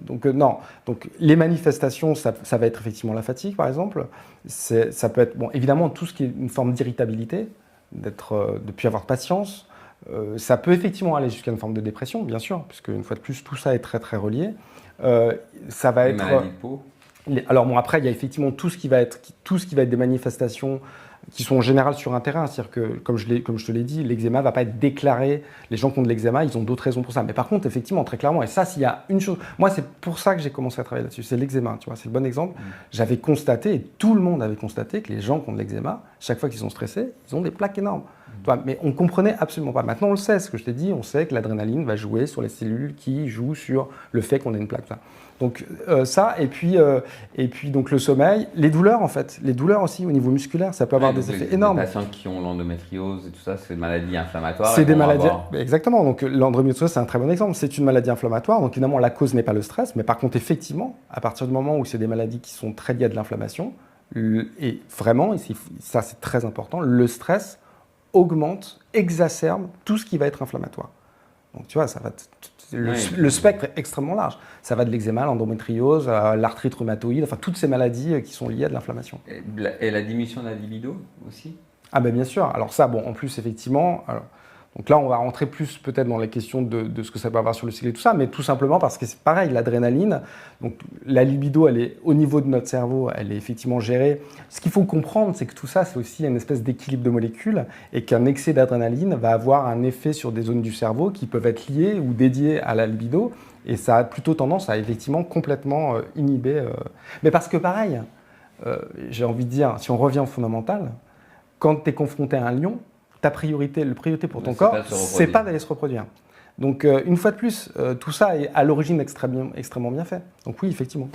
Donc non. Donc les manifestations, ça va être effectivement la fatigue, par exemple. Ça peut être bon, évidemment tout ce qui est une forme d'irritabilité, de ne plus avoir de patience. Ça peut effectivement aller jusqu'à une forme de dépression, bien sûr, puisque une fois de plus, tout ça est très très relié. Ça va être maladie de peau. Alors bon, après, il y a effectivement tout ce qui va être des manifestations qui sont générales sur un terrain. C'est-à-dire que, comme je te l'ai dit, l'eczéma ne va pas être déclaré. Les gens qui ont de l'eczéma, ils ont d'autres raisons pour ça. Mais par contre, effectivement, très clairement, et ça, s'il y a une chose… Moi, c'est pour ça que j'ai commencé à travailler là-dessus. C'est l'eczéma, tu vois, c'est le bon exemple. J'avais constaté, et tout le monde avait constaté, que les gens qui ont de l'eczéma, chaque fois qu'ils sont stressés, ils ont des plaques énormes. Tu vois, mais on ne comprenait absolument pas. Maintenant, on le sait, ce que je t'ai dit, on sait que l'adrénaline va jouer sur les cellules qui jouent sur le fait qu'on ait une plaque. Donc ça, et puis donc le sommeil, les douleurs en fait, les douleurs aussi au niveau musculaire, ça peut avoir des effets énormes. Les patients qui ont l'endométriose et tout ça, c'est des maladies inflammatoires. C'est des maladies, exactement. Donc l'endométriose, c'est un très bon exemple. C'est une maladie inflammatoire. Donc évidemment, la cause n'est pas le stress, mais par contre, effectivement, à partir du moment où c'est des maladies qui sont très liées à de l'inflammation, et vraiment, ça c'est très important, le stress augmente, exacerbe tout ce qui va être inflammatoire. Donc tu vois, ça va le spectre est extrêmement large. Ça va de l'eczéma, l'endométriose, l'arthrite rhumatoïde, enfin toutes ces maladies qui sont liées à de l'inflammation. Et la diminution de la libido aussi? Ah ben bien sûr. Alors ça, bon, en plus effectivement, Donc là, on va rentrer plus peut-être dans les questions de ce que ça peut avoir sur le cycle et tout ça, mais tout simplement parce que c'est pareil, l'adrénaline, donc la libido, elle est au niveau de notre cerveau, elle est effectivement gérée. Ce qu'il faut comprendre, c'est que tout ça, c'est aussi une espèce d'équilibre de molécules et qu'un excès d'adrénaline va avoir un effet sur des zones du cerveau qui peuvent être liées ou dédiées à la libido, et ça a plutôt tendance à effectivement complètement inhiber. Mais parce que pareil, j'ai envie de dire, si on revient au fondamental, quand tu es confronté à un lion, la priorité pour ton corps, c'est pas d'aller se reproduire. Donc, une fois de plus, tout ça est à l'origine extrêmement bien fait. Donc oui, effectivement.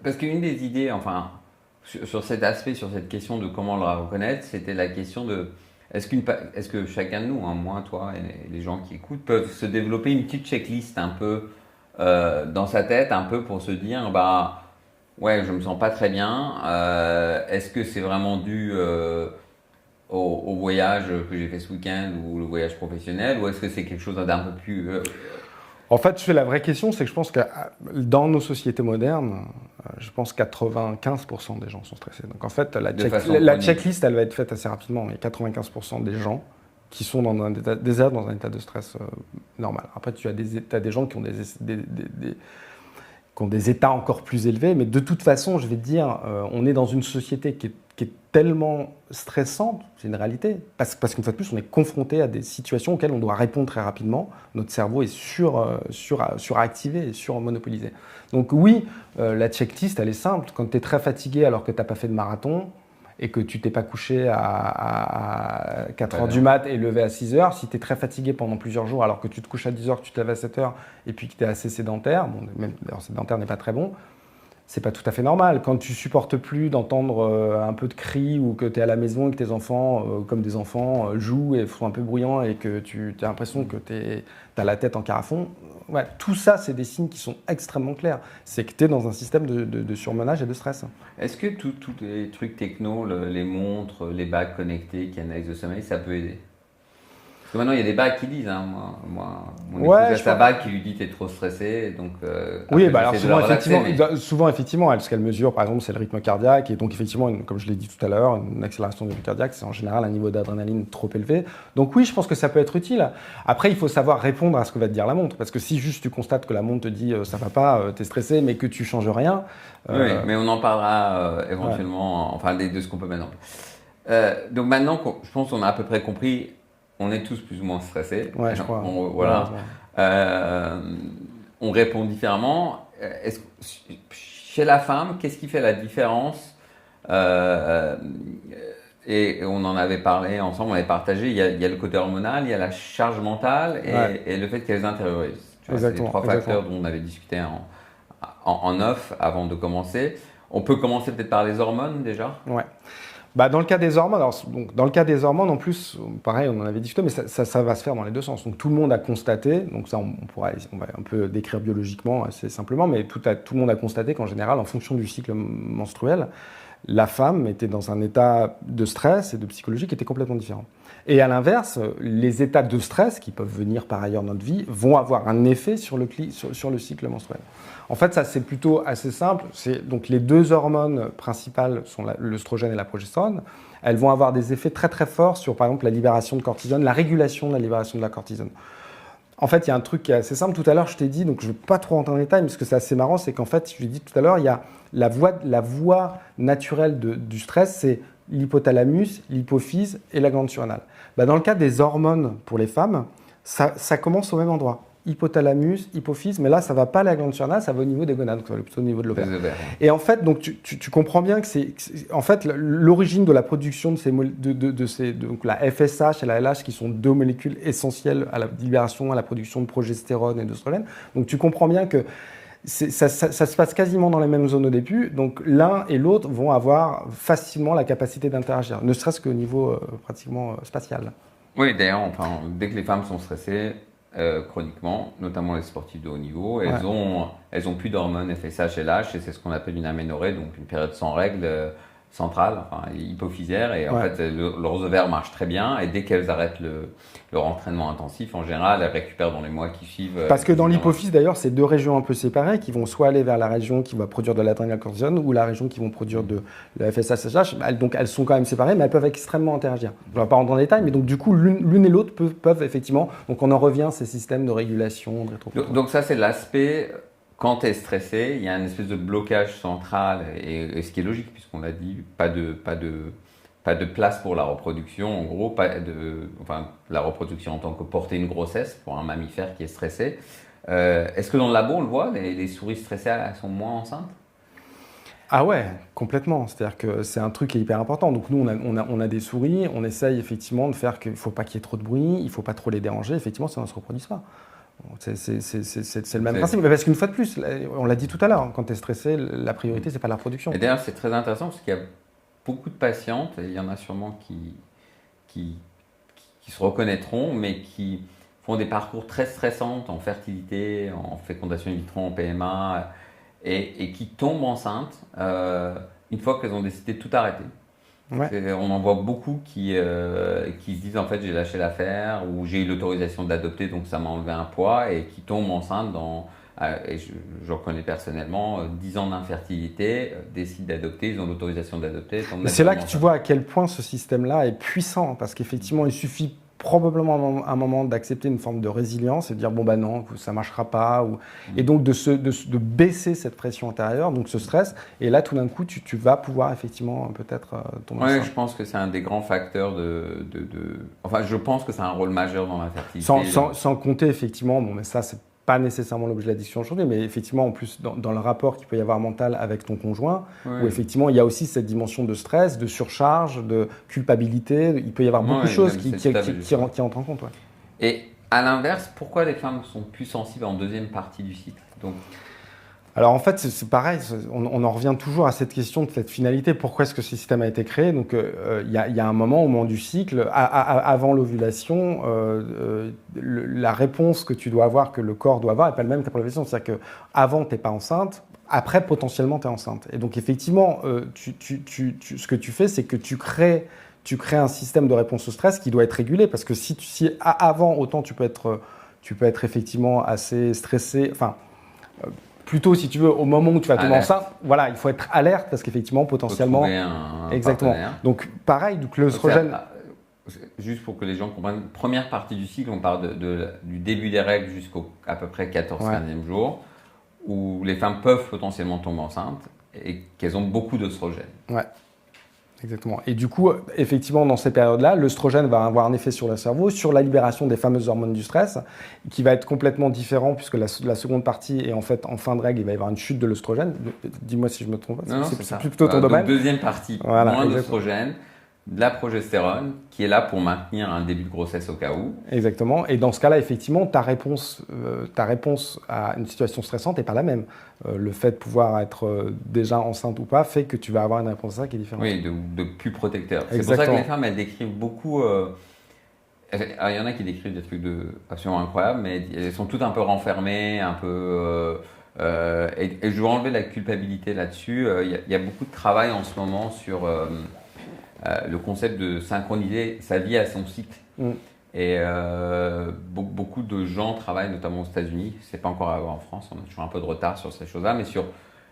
Parce qu'une des idées, enfin, sur cet aspect, sur cette question de comment le reconnaître, c'était la question de est-ce que chacun de nous, hein, moi, toi et les gens qui écoutent, peuvent se développer une petite checklist un peu dans sa tête, un peu pour se dire, bah, ouais, je me sens pas très bien. Est-ce que c'est vraiment dû au voyage que j'ai fait ce week-end ou le voyage professionnel, ou est-ce que c'est quelque chose d'un peu plus... En fait, la vraie question, c'est que je pense que dans nos sociétés modernes, je pense que 95% des gens sont stressés. Donc en fait, la checklist, elle va être faite assez rapidement. Il y a 95% des gens qui sont dans un état de stress normal. Après, tu as des gens qui ont des états encore plus élevés, mais de toute façon, je vais te dire, on est dans une société qui est tellement stressante, c'est une réalité, parce qu'une fois de plus, on est confronté à des situations auxquelles on doit répondre très rapidement. Notre cerveau est suractivé et surmonopolisé. Donc oui, la checklist, elle est simple. Quand tu es très fatigué alors que tu n'as pas fait de marathon, et que tu t'es pas couché à 4h du mat et levé à 6h, si tu es très fatigué pendant plusieurs jours alors que tu te couches à 10h, que tu te lèves à 7h et puis que tu es assez sédentaire, bon, même d'ailleurs sédentaire n'est pas très bon, c'est pas tout à fait normal. Quand tu supportes plus d'entendre un peu de cris ou que tu es à la maison et que tes enfants, comme des enfants, jouent et sont un peu bruyants et que tu as l'impression que tu as la tête en carafon, ouais, tout ça, c'est des signes qui sont extrêmement clairs. C'est que tu es dans un système de surmenage et de stress. Est-ce que tous les trucs techno, les montres, les bagues connectées qui analysent le sommeil, ça peut aider? Parce que maintenant, il y a des bagues qui disent, hein, mon épouse a sa bague qui lui dit t'es trop stressé, donc oui, bah alors souvent effectivement, ce qu'elle mesure, par exemple, c'est le rythme cardiaque, et donc effectivement, comme je l'ai dit tout à l'heure, une accélération du rythme cardiaque, c'est en général un niveau d'adrénaline trop élevé. Donc oui, je pense que ça peut être utile. Après, il faut savoir répondre à ce que va te dire la montre, parce que si juste tu constates que la montre te dit ça va pas, t'es stressé, mais que tu changes rien. Oui, mais on en parlera éventuellement, enfin de ce qu'on peut mettre en place. Donc maintenant, je pense qu'on a à peu près compris. On est tous plus ou moins stressés. Ouais, je crois. Voilà. On répond différemment. Chez la femme, qu'est-ce qui fait la différence et on en avait parlé ensemble, on avait partagé. Il y a le côté hormonal, il y a la charge mentale et le fait qu'elles intériorisent. C'est les trois facteurs dont on avait discuté en off avant de commencer. On peut commencer peut-être par les hormones déjà. Ouais. Bah dans le cas des hormones, en plus, pareil, on en avait discuté, mais ça va se faire dans les deux sens. Donc tout le monde a constaté, donc ça on va un peu décrire biologiquement assez simplement, mais tout le monde a constaté qu'en général, en fonction du cycle menstruel, la femme était dans un état de stress et de psychologie qui était complètement différent. Et à l'inverse, les états de stress, qui peuvent venir par ailleurs dans notre vie, vont avoir un effet sur le cycle menstruel. En fait, ça c'est plutôt assez simple. Donc les deux hormones principales sont l'œstrogène et la progestérone. Elles vont avoir des effets très très forts sur, par exemple, la libération de cortisone, la régulation de la libération de la cortisone. En fait, il y a un truc qui est assez simple. Tout à l'heure, je t'ai dit, donc je ne vais pas trop rentrer en détail, mais ce que c'est assez marrant, c'est qu'en fait, je l'ai dit tout à l'heure, il y a la voie naturelle du stress, c'est l'hypothalamus, l'hypophyse et la glande surrénale. Dans le cas des hormones pour les femmes, ça commence au même endroit. Hypothalamus, hypophyse, mais là, ça ne va pas à la glande surrénale, ça va au niveau des gonades, donc ça va plutôt au niveau de l'ovaire. Et en fait, donc, tu comprends bien que c'est en fait l'origine de la production donc la FSH et la LH, qui sont deux molécules essentielles à la libération, à la production de progestérone et d'œstrogène. Donc tu comprends bien que ça se passe quasiment dans les mêmes zones au début, donc l'un et l'autre vont avoir facilement la capacité d'interagir, ne serait-ce qu'au niveau pratiquement spatial. Oui, d'ailleurs, dès que les femmes sont stressées, chroniquement, notamment les sportifs de haut niveau, elles ont plus d'hormones FSH et LH, et c'est ce qu'on appelle une aménorrhée, donc une période sans règles centrales, enfin hypophysaires, et en Ouais. fait leurs ovaires marchent très bien, et dès qu'elles arrêtent leur entraînement intensif, en général, elles récupèrent dans les mois qui suivent. Parce que dans évidemment. l'hypophyse, d'ailleurs, c'est deux régions un peu séparées qui vont soit aller vers la région qui va produire de l'adrénalcortisone ou la région qui vont produire de la FSH. Donc elles sont quand même séparées, mais elles peuvent extrêmement interagir. Je ne vais pas rentrer dans les détails, mais donc du coup, l'une et l'autre peuvent effectivement. Donc on en revient à ces systèmes de régulation, de rétroproduction. Donc ça, c'est l'aspect, quand tu es stressé, il y a une espèce de blocage central, et ce qui est logique, puisqu'on l'a dit, pas de place pour la reproduction, en gros, enfin, la reproduction en tant que porter une grossesse pour un mammifère qui est stressé. Est-ce que dans le labo, on le voit, les souris stressées, elles sont moins enceintes? Ah ouais, complètement. C'est-à-dire que c'est un truc qui est hyper important. Donc nous, on a des souris, on essaye effectivement de faire qu'il ne faut pas qu'il y ait trop de bruit, il ne faut pas trop les déranger, effectivement, sinon elles ne se reproduisent pas. C'est le même principe. Mais parce qu'une fois de plus, on l'a dit tout à l'heure, quand tu es stressé, la priorité, c'est pas la reproduction. Et d'ailleurs, c'est très intéressant parce qu'il y a beaucoup de patientes, et il y en a sûrement qui se reconnaîtront, mais qui font des parcours très stressants en fertilité, en fécondation in vitro, en PMA, et qui tombent enceintes une fois qu'elles ont décidé de tout arrêter. Ouais. On en voit beaucoup qui se disent en fait j'ai lâché l'affaire ou j'ai eu l'autorisation d'adopter donc ça m'a enlevé un poids et qui tombent enceintes et je reconnais personnellement 10 ans d'infertilité, décident d'adopter, ils ont l'autorisation d'adopter. Mais c'est là que tu vois à quel point ce système-là est puissant parce qu'effectivement il suffit probablement à un moment d'accepter une forme de résilience et de dire bon bah non, ça marchera pas et donc de baisser cette pression intérieure, donc ce stress, et là tout d'un coup tu vas pouvoir effectivement peut-être tomber Oui, enceinte. je pense que c'est un des grands facteurs Enfin, je pense que c'est un rôle majeur dans la fertilité. Sans compter effectivement, bon mais ça c'est pas nécessairement l'objet de la discussion aujourd'hui, mais effectivement en plus dans le rapport qu'il peut y avoir mental avec ton conjoint, Oui. où effectivement il y a aussi cette dimension de stress, de surcharge, de culpabilité, il peut y avoir beaucoup de choses qui entrent en compte. Ouais. Et à l'inverse, pourquoi les femmes sont plus sensibles en deuxième partie du cycle? Donc, alors en fait, c'est pareil, on en revient toujours à cette question de cette finalité. Pourquoi est-ce que ce système a été créé? Donc il y a un moment, au moment du cycle, avant l'ovulation, la réponse que tu dois avoir, que le corps doit avoir, n'est pas le même que pour l'ovulation. C'est-à-dire qu'avant, tu n'es pas enceinte, après, potentiellement, tu es enceinte. Et donc effectivement, ce que tu fais, c'est que tu crées un système de réponse au stress qui doit être régulé. Parce que si avant, autant tu peux être effectivement assez stressé, enfin... plutôt, si tu veux, au moment où tu vas tomber enceinte, voilà, il faut être alerte parce qu'effectivement, potentiellement. Exactement. Partenaire. Donc, pareil, donc l'œstrogène. Juste pour que les gens comprennent, première partie du cycle, on parle du début des règles jusqu'au à peu près 14-15e jour, où les femmes peuvent potentiellement tomber enceintes et qu'elles ont beaucoup d'œstrogène. Ouais. Exactement. Et du coup, effectivement, dans ces périodes-là, l'œstrogène va avoir un effet sur le cerveau, sur la libération des fameuses hormones du stress, qui va être complètement différent puisque la seconde partie est en fait en fin de règle, il va y avoir une chute de l'œstrogène. Dis-moi si je me trompe. C'est plutôt ton domaine. Donc, deuxième partie, moins d'œstrogène, de la progestérone qui est là pour maintenir un début de grossesse au cas où. Exactement. Et dans ce cas-là, effectivement, ta réponse à une situation stressante n'est pas la même. Le fait de pouvoir être déjà enceinte ou pas fait que tu vas avoir une réponse à ça qui est différente. Oui, de plus protecteur. C'est pour ça que les femmes, elles décrivent beaucoup... il y en a qui décrivent des trucs absolument incroyables, mais elles sont toutes un peu renfermées, un peu... et je veux enlever la culpabilité là-dessus. Il y a beaucoup de travail en ce moment sur... le concept de synchroniser sa vie à son cycle. Et beaucoup de gens travaillent, notamment aux États-Unis, c'est pas encore en France, on a toujours un peu de retard sur ces choses-là, mais sur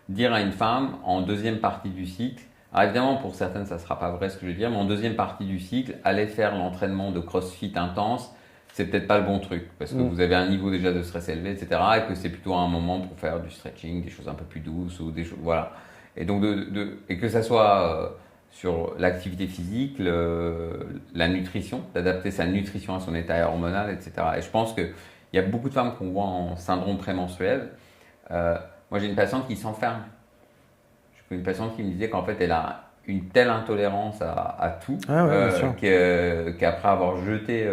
dire à une femme en deuxième partie du cycle, alors évidemment pour certaines ça sera pas vrai ce que je vais dire, mais en deuxième partie du cycle, aller faire l'entraînement de crossfit intense, c'est peut-être pas le bon truc, parce que vous avez un niveau déjà de stress élevé, etc., et que c'est plutôt un moment pour faire du stretching, des choses un peu plus douces, ou des choses, voilà. Et donc et que ça soit... sur l'activité physique, la nutrition, d'adapter sa nutrition à son état hormonal, etc. Et je pense qu'il y a beaucoup de femmes qu'on voit en syndrome prémenstruel. Moi, j'ai une patiente qui s'enferme. J'ai une patiente qui me disait qu'en fait, elle a une telle intolérance à tout qu'après avoir jeté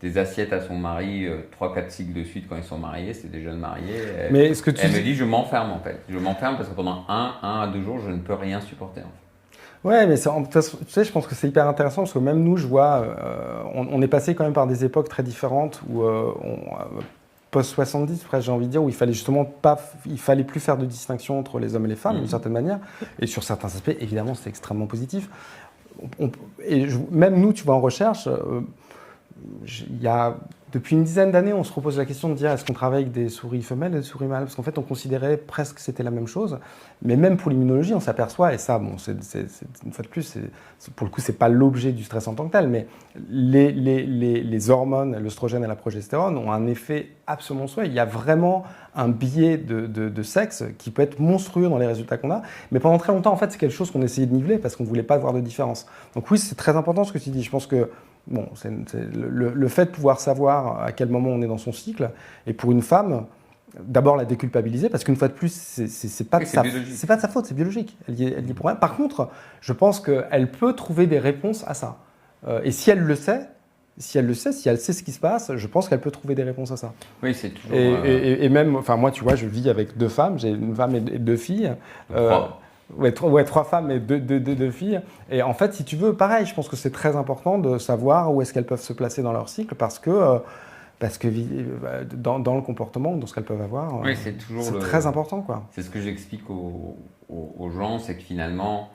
des assiettes à son mari 3-4 cycles de suite quand ils sont mariés, c'est des jeunes mariés. Mais est-ce que elle me dit, je m'enferme en fait. Je m'enferme parce que pendant 1 à 2 jours, je ne peux rien supporter en fait. Ouais, mais tu sais, je pense que c'est hyper intéressant parce que même nous, je vois, on est passé quand même par des époques très différentes où post-70, presque, j'ai envie de dire, où il fallait plus faire de distinction entre les hommes et les femmes, d'une certaine manière. Et sur certains aspects, évidemment, c'est extrêmement positif. Même nous, tu vois, en recherche, depuis une dizaine d'années, on se repose la question de dire est-ce qu'on travaille avec des souris femelles et des souris mâles? Parce qu'en fait, on considérait presque que c'était la même chose. Mais même pour l'immunologie, on s'aperçoit, et ça, bon, une fois de plus, pour le coup, c'est pas l'objet du stress en tant que tel, mais les hormones, l'œstrogène et la progestérone, ont un effet absolument monstrueux. Il y a vraiment un biais de sexe qui peut être monstrueux dans les résultats qu'on a. Mais pendant très longtemps, en fait, c'est quelque chose qu'on essayait de niveler parce qu'on ne voulait pas voir de différence. Donc oui, c'est très important ce que tu dis. Je pense que bon, le fait de pouvoir savoir à quel moment on est dans son cycle, et pour une femme, d'abord la déculpabiliser, parce qu'une fois de plus, c'est pas de sa faute, c'est biologique. Elle y est pour rien. Par contre, je pense qu'elle peut trouver des réponses à ça. Et si elle sait ce qui se passe, je pense qu'elle peut trouver des réponses à ça. Oui, c'est toujours... Et même, enfin moi, tu vois, je vis avec 2 femmes, j'ai une femme et 2 filles. Trois femmes et deux filles. Et en fait, si tu veux, pareil, je pense que c'est très important de savoir où est-ce qu'elles peuvent se placer dans leur cycle parce que dans le comportement, dans ce qu'elles peuvent avoir, oui, c'est très important, quoi. C'est ce que j'explique aux gens, c'est que finalement,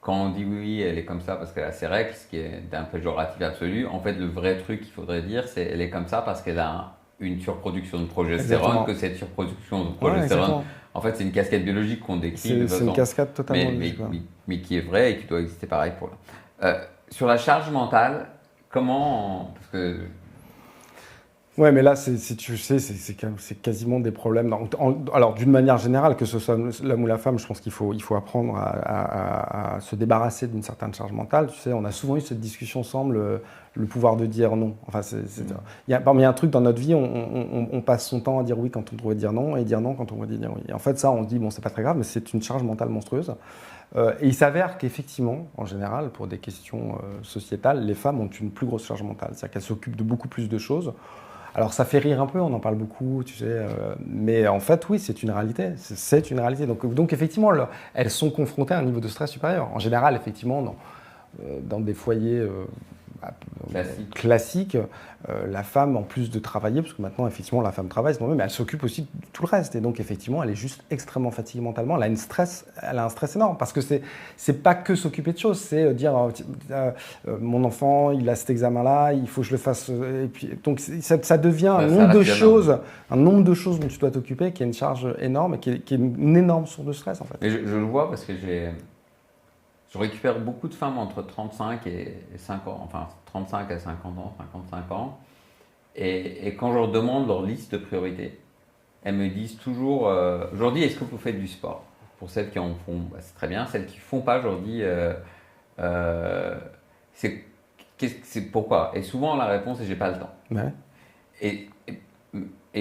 quand on dit oui, elle est comme ça parce qu'elle a ses règles, ce qui est un péjoratif absolu, en fait, le vrai truc qu'il faudrait dire, c'est elle est comme ça parce qu'elle a une surproduction de progestérone, exactement. Que cette surproduction de progestérone, en fait, c'est une cascade biologique qu'on décrit. C'est une cascade totalement mais qui est vraie et qui doit exister pareil pour là. Sur la charge mentale, comment... Parce que... Ouais, mais là, tu sais, c'est quasiment des problèmes. Alors, d'une manière générale, que ce soit l'homme ou la femme, je pense qu'il faut apprendre à se débarrasser d'une certaine charge mentale. Tu sais, on a souvent eu cette discussion ensemble, le pouvoir de dire non. Enfin, il y a un truc dans notre vie, on passe son temps à dire oui quand on devrait dire non, et dire non quand on devrait dire oui. Et en fait, ça, on se dit, bon, c'est pas très grave, mais c'est une charge mentale monstrueuse. Et il s'avère qu'effectivement, en général, pour des questions sociétales, les femmes ont une plus grosse charge mentale. C'est-à-dire qu'elles s'occupent de beaucoup plus de choses. Alors ça fait rire un peu, on en parle beaucoup, tu sais, mais en fait oui, c'est une réalité, c'est une réalité. Donc effectivement, elles sont confrontées à un niveau de stress supérieur. En général, effectivement, dans des foyers classiques, la femme, en plus de travailler, parce que maintenant effectivement la femme travaille, mais elle s'occupe aussi de tout le reste. Et donc effectivement, elle est juste extrêmement fatiguée mentalement. Elle a un stress énorme, parce que c'est pas que s'occuper de choses, c'est dire mon enfant, il a cet examen-là, il faut que je le fasse. Et puis, donc ça devient un nombre de choses dont tu dois t'occuper, qui est une charge énorme et qui est une énorme source de stress en fait. Et je le vois parce que je récupère beaucoup de femmes entre 35 et 5 ans, enfin 35 à 50 ans, 55 ans. Et quand je leur demande leur liste de priorités, elles me disent toujours, je leur dis, est-ce que vous faites du sport? Pour celles qui en font, c'est très bien. Celles qui ne font pas, je leur dis, c'est pourquoi? Et souvent la réponse est, j'ai pas le temps. Ouais. Et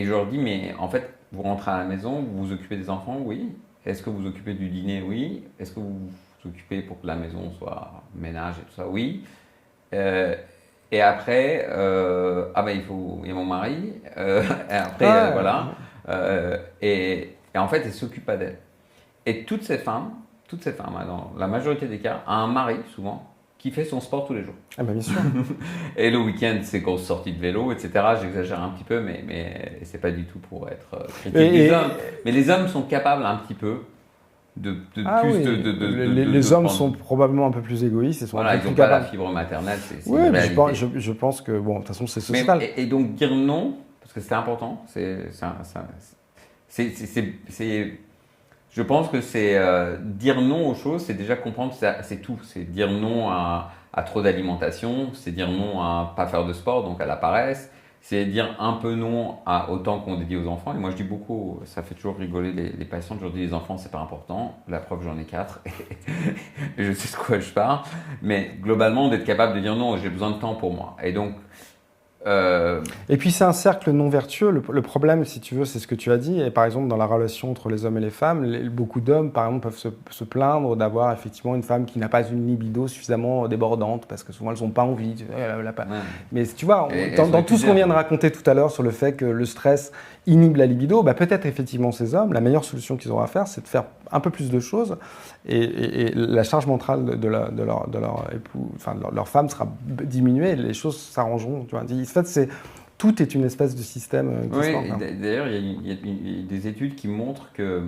je leur dis, mais en fait, vous rentrez à la maison, vous vous occupez des enfants? Oui. Est-ce que vous vous occupez du dîner? Oui. Est-ce que vous vous occupez pour que la maison soit ménage et tout ça? Oui. Et après, il y a mon mari. Et après, voilà. Et en fait, elle ne s'occupe pas d'elle. Et toutes ces femmes, dans la majorité des cas, a un mari souvent qui fait son sport tous les jours. Ah bien sûr. Et le week-end, c'est grosses sorties de vélo, etc. J'exagère un petit peu, mais c'est pas du tout pour être critique des hommes. Mais les hommes sont capables un petit peu les hommes sont probablement un peu plus égoïstes et sont un peu plus capables. Ils n'ont pas la fibre maternelle, c'est une réalité. Je pense que, bon, de toute façon, c'est sociétal. Et donc, dire non, parce que c'est important, je pense que c'est dire non aux choses, c'est déjà comprendre que c'est tout. C'est dire non à trop d'alimentation, c'est dire non à pas faire de sport, donc à la paresse. C'est dire un peu non au temps qu'on dédie aux enfants. Et moi, je dis beaucoup, ça fait toujours rigoler les patients. Je leur dis, les enfants, c'est pas important. La preuve, j'en ai 4. Et je sais de quoi je parle. Mais globalement, d'être capable de dire non, j'ai besoin de temps pour moi. Et donc... Et puis c'est un cercle non vertueux. Le problème, si tu veux, c'est ce que tu as dit. Et par exemple, dans la relation entre les hommes et les femmes, beaucoup d'hommes, par exemple, peuvent se plaindre d'avoir effectivement une femme qui n'a pas une libido suffisamment débordante, parce que souvent elles n'ont pas envie. Mais tu vois, dans tout ce qu'on vient de raconter tout à l'heure sur le fait que le stress inhibe la libido, peut-être effectivement ces hommes, la meilleure solution qu'ils auront à faire, c'est de faire un peu plus de choses, et la charge mentale de leur époux, enfin de leur femme sera diminuée, et les choses s'arrangeront. Tu vois. En fait, tout est une espèce de système qui se Oui, forme, hein. d'ailleurs, il y a des études qui montrent que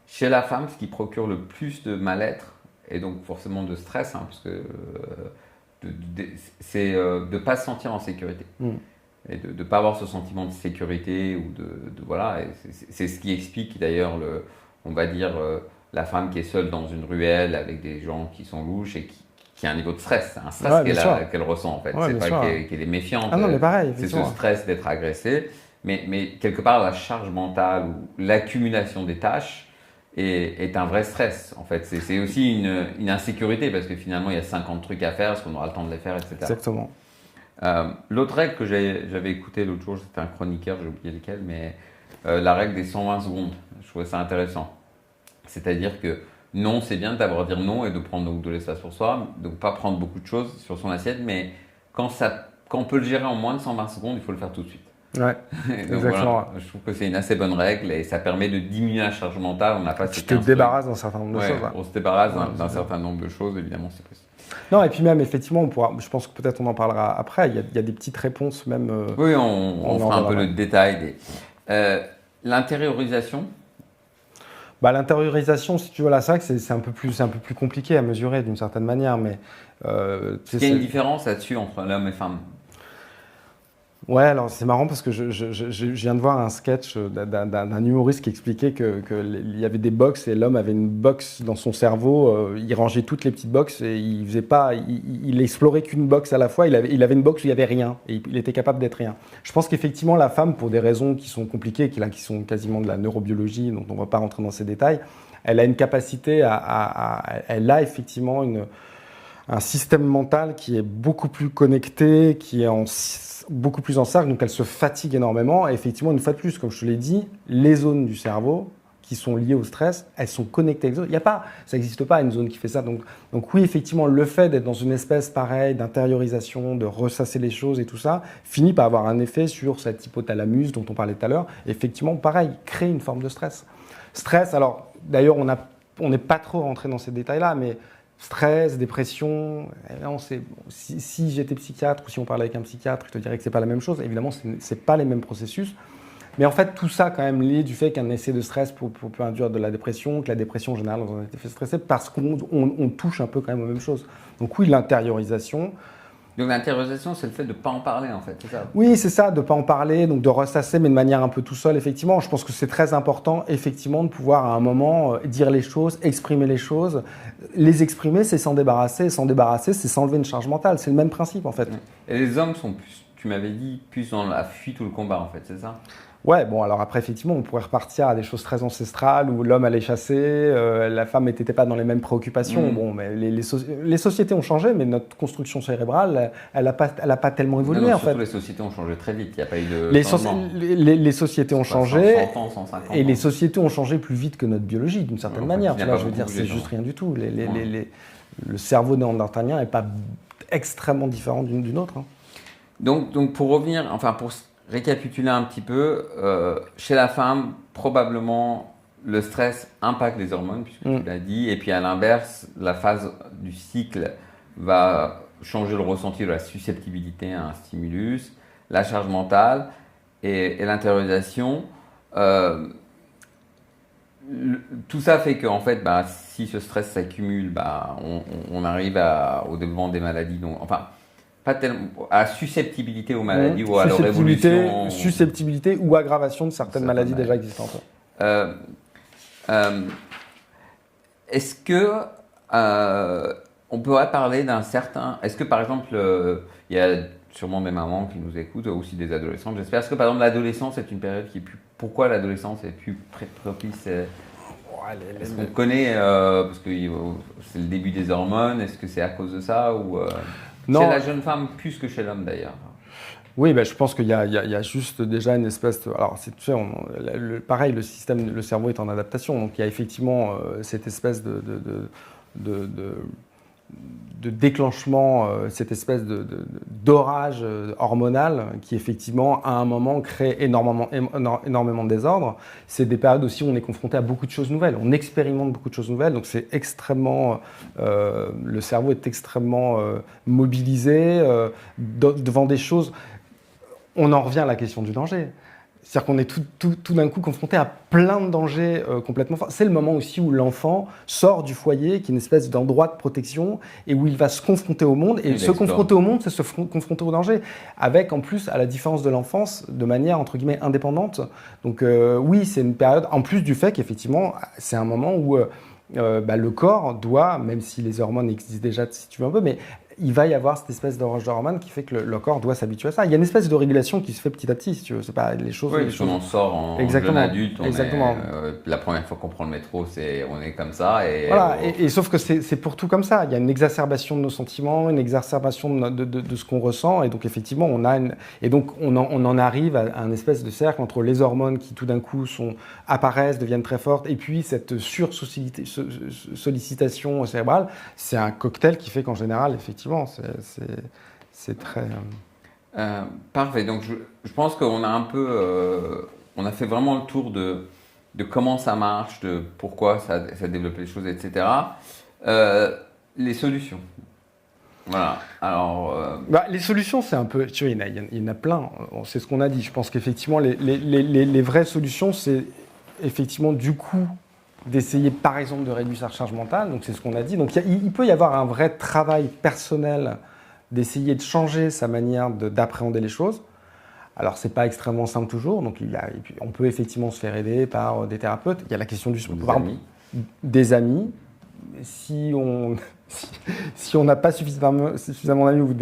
chez la femme, ce qui procure le plus de mal-être, et donc forcément de stress, hein, parce que c'est de ne pas se sentir en sécurité. Mm. Et de ne pas avoir ce sentiment de sécurité, ou voilà. Et c'est ce qui explique d'ailleurs, on va dire, la femme qui est seule dans une ruelle avec des gens qui sont louches et qui a un niveau de stress. C'est un stress Ouais, bien sûr. qu'elle ressent en fait. Ouais, C'est bien pas sûr. qu'elle est méfiante. Ah non, mais pareil, C'est ce effectivement. stress d'être agressée. Mais quelque part, la charge mentale ou l'accumulation des tâches est un vrai stress. En fait, c'est aussi une insécurité parce que finalement, il y a 50 trucs à faire, est-ce qu'on aura le temps de les faire, etc. Exactement. L'autre règle que j'avais écoutée l'autre jour, c'était un chroniqueur, j'ai oublié lequel, mais la règle des 120 secondes. Je trouvais ça intéressant. C'est-à-dire que non, c'est bien d'avoir dire non et de prendre donc de l'espace pour soi, donc pas prendre beaucoup de choses sur son assiette, mais quand on peut le gérer en moins de 120 secondes, il faut le faire tout de suite. Ouais, Donc exactement. voilà, je trouve que c'est une assez bonne règle et ça permet de diminuer la charge mentale. On n'a pas Tu ces te 15 débarrasses d'un certain nombre de trucs. choses. Ouais, Là. on se débarrasse Ouais, d'un c'est certain nombre de choses, évidemment, c'est possible. Non, et puis même, effectivement, je pense que peut-être on en parlera après, il y a des petites réponses même. Oui, on fera un peu le détail. L'intériorisation. Bah, l'intériorisation, si tu veux, là, c'est vrai que c'est un peu plus compliqué à mesurer d'une certaine manière, mais. Il y a une différence là-dessus entre l'homme et femme. Ouais, alors c'est marrant parce que je viens de voir un sketch d'un humoriste qui expliquait qu'il y avait des box et l'homme avait une box dans son cerveau. Il rangeait toutes les petites boxes et il faisait pas, il explorait qu'une box à la fois. Il avait une box où il y avait rien et il était capable d'être rien. Je pense qu'effectivement la femme, pour des raisons qui sont compliquées, qui sont quasiment de la neurobiologie, dont on ne va pas rentrer dans ces détails, elle a une capacité elle a effectivement un système mental qui est beaucoup plus connecté, qui est beaucoup plus en cercle, donc elle se fatigue énormément. Et effectivement, une fois de plus, comme je te l'ai dit, les zones du cerveau qui sont liées au stress, elles sont connectées avec les autres. Ça n'existe pas une zone qui fait ça. Donc oui, effectivement, le fait d'être dans une espèce pareille d'intériorisation, de ressasser les choses et tout ça, finit par avoir un effet sur cet hypothalamus dont on parlait tout à l'heure. Effectivement, pareil, crée une forme de stress. Stress, alors d'ailleurs, on n'est pas trop rentré dans ces détails-là, mais stress, dépression, si j'étais psychiatre ou si on parlait avec un psychiatre, je te dirais que ce n'est pas la même chose. Évidemment, ce n'est pas les mêmes processus. Mais en fait, tout ça quand même lié du fait qu'un excès de stress peut induire de la dépression, que la dépression en général dans un effet stressé, parce qu'on touche un peu quand même aux mêmes choses. Donc oui, l'intériorisation. Donc l'intériorisation, c'est le fait de ne pas en parler en fait, c'est ça? Oui, c'est ça, de ne pas en parler, donc de ressasser, mais de manière un peu tout seul, effectivement. Je pense que c'est très important, effectivement, de pouvoir à un moment dire les choses, exprimer les choses. Les exprimer, c'est s'en débarrasser. S'en débarrasser, c'est s'enlever une charge mentale. C'est le même principe, en fait. Et les hommes sont plus, tu m'avais dit, plus dans la fuite ou le combat, en fait, c'est ça? Ouais, bon, alors après, effectivement, on pourrait repartir à des choses très ancestrales où l'homme allait chasser, la femme n'était pas dans les mêmes préoccupations. Bon, mais les sociétés ont changé, mais notre construction cérébrale, elle n'a pas tellement évolué, non, en fait. Les sociétés ont changé très vite, il n'y a pas eu de les sociétés ont changé, 100 ans, 150 ans. et les sociétés ont changé plus vite que notre biologie, d'une certaine manière. Tu vois, je veux dire, c'est juste rien du tout. Le cerveau néandertalien n'est pas extrêmement différent d'une autre. Hein. Donc, pour revenir, enfin, pour récapituler un petit peu, chez la femme, probablement le stress impacte les hormones, puisque tu l'as dit, et puis à l'inverse, la phase du cycle va changer le ressenti de la susceptibilité à un stimulus, la charge mentale et l'intériorisation. Tout ça fait qu'en fait, si ce stress s'accumule, on arrive au développement des maladies. Donc, enfin, pas tellement à susceptibilité aux maladies ou à leur évolution. Susceptibilité ou aggravation de certaines maladies déjà existantes. Est-ce que on pourrait parler d'un certain... Est-ce que par exemple, il y a sûrement des mamans qui nous écoutent, aussi des adolescentes, j'espère. Est-ce que par exemple l'adolescence est une période qui est plus... Pourquoi l'adolescence est plus propice Est-ce qu'on connaît, parce que c'est le début des hormones, est-ce que c'est à cause de ça ou non. Chez la jeune femme plus que chez l'homme d'ailleurs? Oui, je pense qu'il y a juste déjà une espèce de... Alors, tu sais, pareil, le cerveau est en adaptation, donc il y a effectivement cette espèce de déclenchement, cette espèce d'orage hormonal qui effectivement à un moment crée énormément de désordre. C'est des périodes aussi où on est confronté à beaucoup de choses nouvelles, on expérimente beaucoup de choses nouvelles, donc c'est extrêmement, le cerveau est extrêmement mobilisé devant des choses. on en revient à la question du danger. C'est-à-dire qu'on est tout d'un coup confronté à plein de dangers complètement forts. C'est le moment aussi où l'enfant sort du foyer, qui est une espèce d'endroit de protection, et où il va se confronter au monde. Et se confronter au monde, c'est se confronter au danger. Avec, en plus, à la différence de l'enfance, de manière, entre guillemets, indépendante. Donc oui, c'est une période, en plus du fait qu'effectivement, c'est un moment où le corps doit, même si les hormones existent déjà, si tu veux un peu, mais il va y avoir cette espèce d'horloge d'hormones qui fait que le corps doit s'habituer à ça. Il y a une espèce de régulation qui se fait petit à petit, si tu veux. C'est pas les choses. Oui, parce qu'on en sort en jeune adulte. La première fois qu'on prend le métro, on est comme ça. Voilà. Et sauf que c'est pour tout comme ça. Il y a une exacerbation de nos sentiments, une exacerbation de ce qu'on ressent. Et donc effectivement, on en arrive à un espèce de cercle entre les hormones qui tout d'un coup apparaissent, deviennent très fortes, et puis cette sursollicitation cérébrale. C'est un cocktail qui fait qu'en général, effectivement, c'est très... Parfait. Donc, je pense qu'on a un peu... on a fait vraiment le tour de comment ça marche, de pourquoi ça développe les choses, etc. Les solutions. Voilà. Alors... les solutions, c'est un peu... Tu vois, il y en a plein. C'est ce qu'on a dit. Je pense qu'effectivement, les vraies solutions, c'est effectivement du coup... d'essayer par exemple de réduire sa recharge mentale, donc c'est ce qu'on a dit. Donc il peut y avoir un vrai travail personnel d'essayer de changer sa manière d'appréhender les choses. Alors c'est pas extrêmement simple toujours, donc on peut effectivement se faire aider par des thérapeutes. Il y a la question des amis. Si on n'a pas suffisamment d'amis,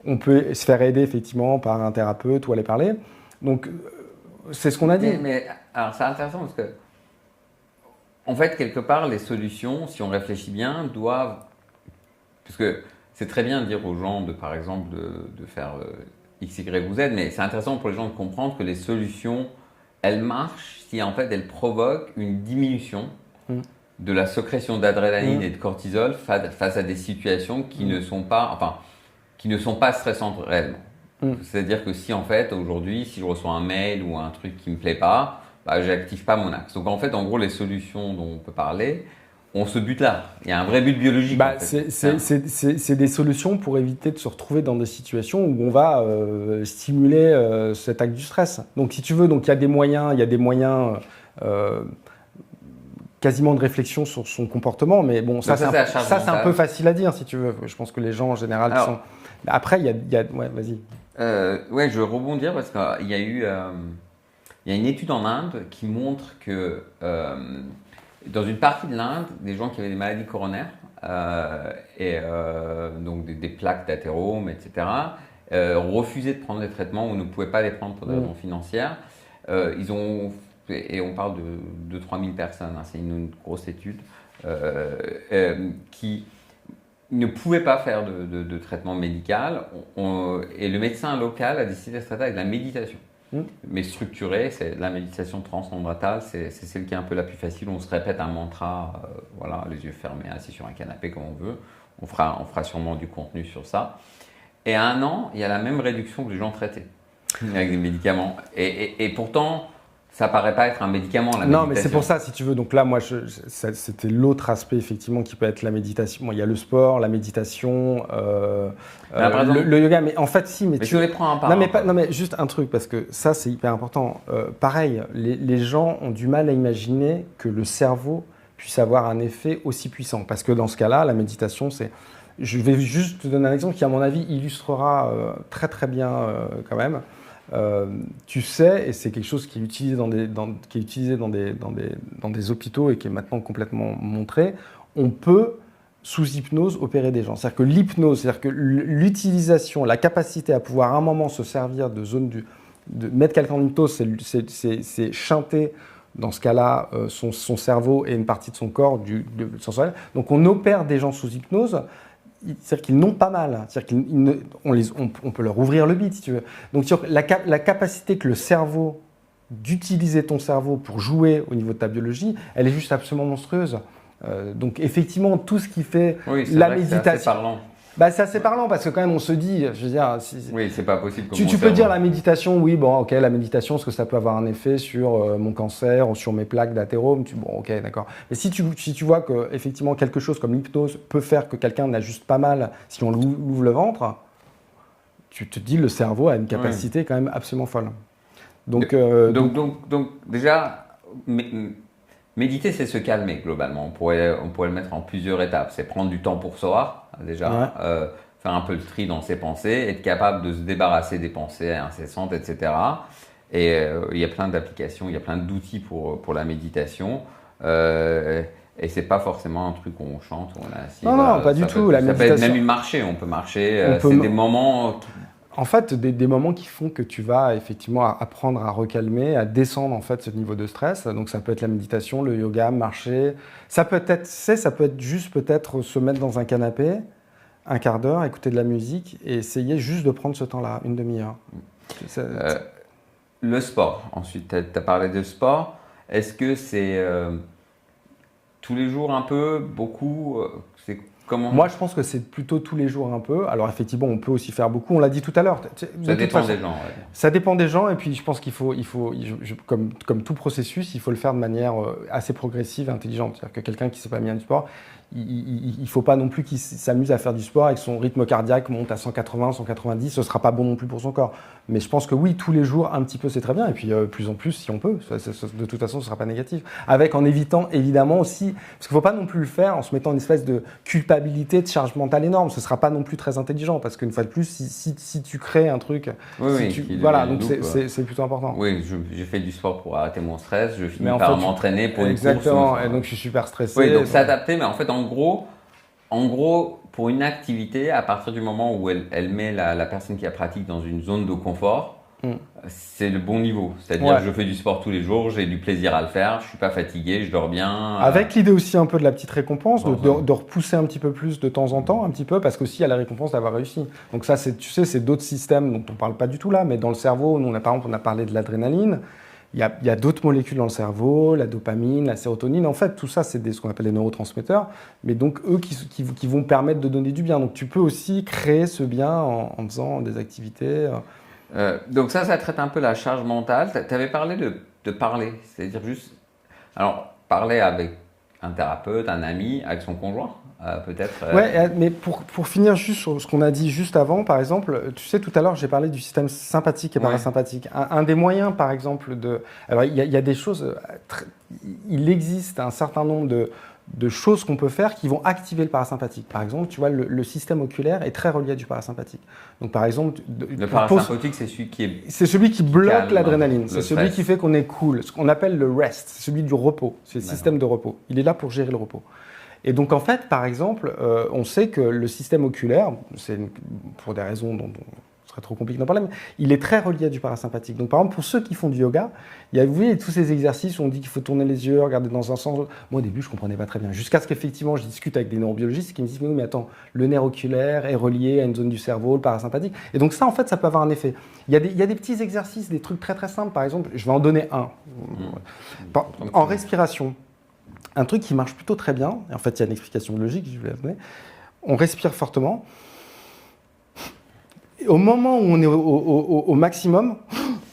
on peut se faire aider effectivement par un thérapeute ou aller parler. Donc c'est ce qu'on a dit. Mais alors c'est intéressant parce que en fait, quelque part, les solutions, si on réfléchit bien, doivent... Parce que c'est très bien de dire aux gens, par exemple, de faire X, Y ou Z, mais c'est intéressant pour les gens de comprendre que les solutions, elles marchent si en fait elles provoquent une diminution de la sécrétion d'adrénaline et de cortisol face à des situations qui ne sont pas stressantes réellement. C'est-à-dire que si en fait, aujourd'hui, si je reçois un mail ou un truc qui ne me plaît pas, j'active pas mon axe. Donc en fait, en gros, les solutions dont on peut parler, on se bute là. Il y a un vrai but biologique. En fait. C'est des solutions pour éviter de se retrouver dans des situations où on va stimuler cet acte du stress. Donc si tu veux, il y a des moyens quasiment de réflexion sur son comportement, mais bon, ça c'est un peu facile à dire si tu veux. Je pense que les gens en général sont. Après, il y a... Ouais, vas-y. Je veux rebondir parce qu'il y a eu. Il y a une étude en Inde qui montre que dans une partie de l'Inde, des gens qui avaient des maladies coronaires donc des plaques d'athérome, etc., refusaient de prendre des traitements ou ne pouvaient pas les prendre pour des raisons financières. Et on parle de 2-3 000 personnes, c'est une grosse étude, qui ne pouvaient pas faire de traitement médical. Et le médecin local a décidé de se traiter avec la méditation. Mais structurée, c'est la méditation transcendratale, c'est celle qui est un peu la plus facile. On se répète un mantra, les yeux fermés, assis sur un canapé comme on veut. On fera sûrement du contenu sur ça. Et à 1 an, il y a la même réduction que les gens traités avec des médicaments. Et pourtant, ça paraît pas être un médicament, la méditation. Non, mais c'est pour ça, si tu veux. Donc là, moi, c'était l'autre aspect, effectivement, qui peut être la méditation. Bon, il y a le sport, la méditation, le yoga. Mais en fait, si. Mais tu les prends un par un. Non, mais juste un truc, parce que ça, c'est hyper important. Pareil, les gens ont du mal à imaginer que le cerveau puisse avoir un effet aussi puissant. Parce que dans ce cas-là, la méditation, c'est... Je vais juste te donner un exemple qui, à mon avis, illustrera très, très bien quand même. Tu sais, et c'est quelque chose qui est utilisé dans des hôpitaux et qui est maintenant complètement montré, on peut, sous hypnose, opérer des gens. C'est-à-dire que l'hypnose, c'est-à-dire que l'utilisation, la capacité à pouvoir à un moment se servir de mettre quelqu'un en hypnose, c'est chanter, dans ce cas-là, son cerveau et une partie de son corps sensoriel. Donc on opère des gens sous hypnose. C'est-à-dire qu'ils n'ont pas mal, c'est-à-dire on peut leur ouvrir le bide si tu veux. Donc la capacité que le cerveau, d'utiliser ton cerveau pour jouer au niveau de ta biologie, elle est juste absolument monstrueuse. Donc effectivement, tout ce qui fait la méditation... C'est assez parlant. C'est assez parlant parce que quand même on se dit, je veux dire... Oui, c'est pas possible. Tu peux dire la méditation, oui, bon, ok, la méditation, est-ce que ça peut avoir un effet sur mon cancer ou sur mes plaques d'athérome? Bon, ok, d'accord. Mais si tu vois que effectivement quelque chose comme l'hypnose peut faire que quelqu'un n'a juste pas mal si on lui ouvre le ventre, tu te dis le cerveau a une capacité quand même absolument folle. Donc déjà, méditer, c'est se calmer globalement. On pourrait le mettre en plusieurs étapes. C'est prendre du temps pour soi, déjà, faire un peu le tri dans ses pensées, être capable de se débarrasser des pensées incessantes, etc. Et il y a plein d'applications, il y a plein d'outils pour la méditation. Et c'est pas forcément un truc qu'on chante. Non, pas du tout. Ça peut être même marcher. On peut marcher. C'est des moments. En fait, des moments qui font que tu vas effectivement apprendre à recalmer, à descendre en fait ce niveau de stress. Donc ça peut être la méditation, le yoga, marcher. Ça peut être juste peut-être se mettre dans un canapé, un quart d'heure, écouter de la musique et essayer juste de prendre ce temps-là, une demi-heure. Le sport. Ensuite, tu as parlé de sport. Est-ce que c'est tous les jours un peu, beaucoup c'est comment? Moi, je pense que c'est plutôt tous les jours un peu. Alors, effectivement, on peut aussi faire beaucoup. On l'a dit tout à l'heure. Ça dépend des gens. Ouais. Ça dépend des gens. Et puis, je pense qu'il faut comme tout processus, il faut le faire de manière assez progressive et intelligente. C'est-à-dire que quelqu'un qui ne s'est pas mis à du sport, il ne faut pas non plus qu'il s'amuse à faire du sport et que son rythme cardiaque monte à 180, 190. Ce ne sera pas bon non plus pour son corps. Mais je pense que oui, tous les jours, un petit peu, c'est très bien. Et puis, plus en plus, si on peut. De toute façon, ce ne sera pas négatif. En évitant, évidemment, aussi, parce qu'il ne faut pas non plus le faire en se mettant une espèce de culpabilité, de charge mentale énorme. Ce ne sera pas non plus très intelligent. Parce qu'une fois de plus, si tu crées un truc... donc c'est plutôt important. Oui, j'ai fait du sport pour arrêter mon stress. Je finis par m'entraîner pour une course. Exactement. Et donc, je suis super stressé. Oui, donc s'adapter. Mais en fait, en gros, pour une activité, à partir du moment où elle met la personne qui la pratique dans une zone de confort, c'est le bon niveau. C'est-à-dire que je fais du sport tous les jours, j'ai du plaisir à le faire, je suis pas fatigué, je dors bien. Avec l'idée aussi un peu de la petite récompense, de repousser un petit peu plus de temps en temps, un petit peu, parce qu'aussi il y a la récompense d'avoir réussi. Donc ça, c'est d'autres systèmes dont on parle pas du tout là, mais dans le cerveau, nous, par exemple, on a parlé de l'adrénaline. Il y a d'autres molécules dans le cerveau, la dopamine, la sérotonine. En fait, tout ça, c'est ce qu'on appelle les neurotransmetteurs. Mais donc, eux qui vont permettre de donner du bien. Donc, tu peux aussi créer ce bien en faisant des activités. Donc ça traite un peu la charge mentale. Tu avais parlé de parler. C'est-à-dire juste... Alors, parler avec un thérapeute, un ami, avec son conjoint peut-être. Mais pour finir juste sur ce qu'on a dit juste avant, par exemple, tu sais, tout à l'heure, j'ai parlé du système sympathique et parasympathique. Un des moyens, par exemple, Alors, il y a des choses... Il existe un certain nombre de choses qu'on peut faire qui vont activer le parasympathique. Par exemple, tu vois, le système oculaire est très relié à du parasympathique. Donc, par exemple... Le parasympathique, c'est celui qui est... C'est celui qui bloque l'adrénaline. C'est celui qui fait qu'on est cool. Ce qu'on appelle le rest, c'est celui du repos. C'est le système de repos. Il est là pour gérer le repos. Et donc, en fait, par exemple, on sait que le système oculaire, pour des raisons dont ce serait trop compliqué d'en parler, mais il est très relié à du parasympathique. Donc, par exemple, pour ceux qui font du yoga, vous voyez, tous ces exercices où on dit qu'il faut tourner les yeux, regarder dans un sens. Moi, au début, je ne comprenais pas très bien. Jusqu'à ce qu'effectivement, je discute avec des neurobiologistes qui me disent mais attends, le nerf oculaire est relié à une zone du cerveau, le parasympathique. Et donc, ça, en fait, ça peut avoir un effet. Il y a des petits exercices, des trucs très, très simples. Par exemple, je vais en donner un. En respiration. Un truc qui marche plutôt très bien, et en fait il y a une explication logique, je vais la donner. On respire fortement. Et au moment où on est au maximum,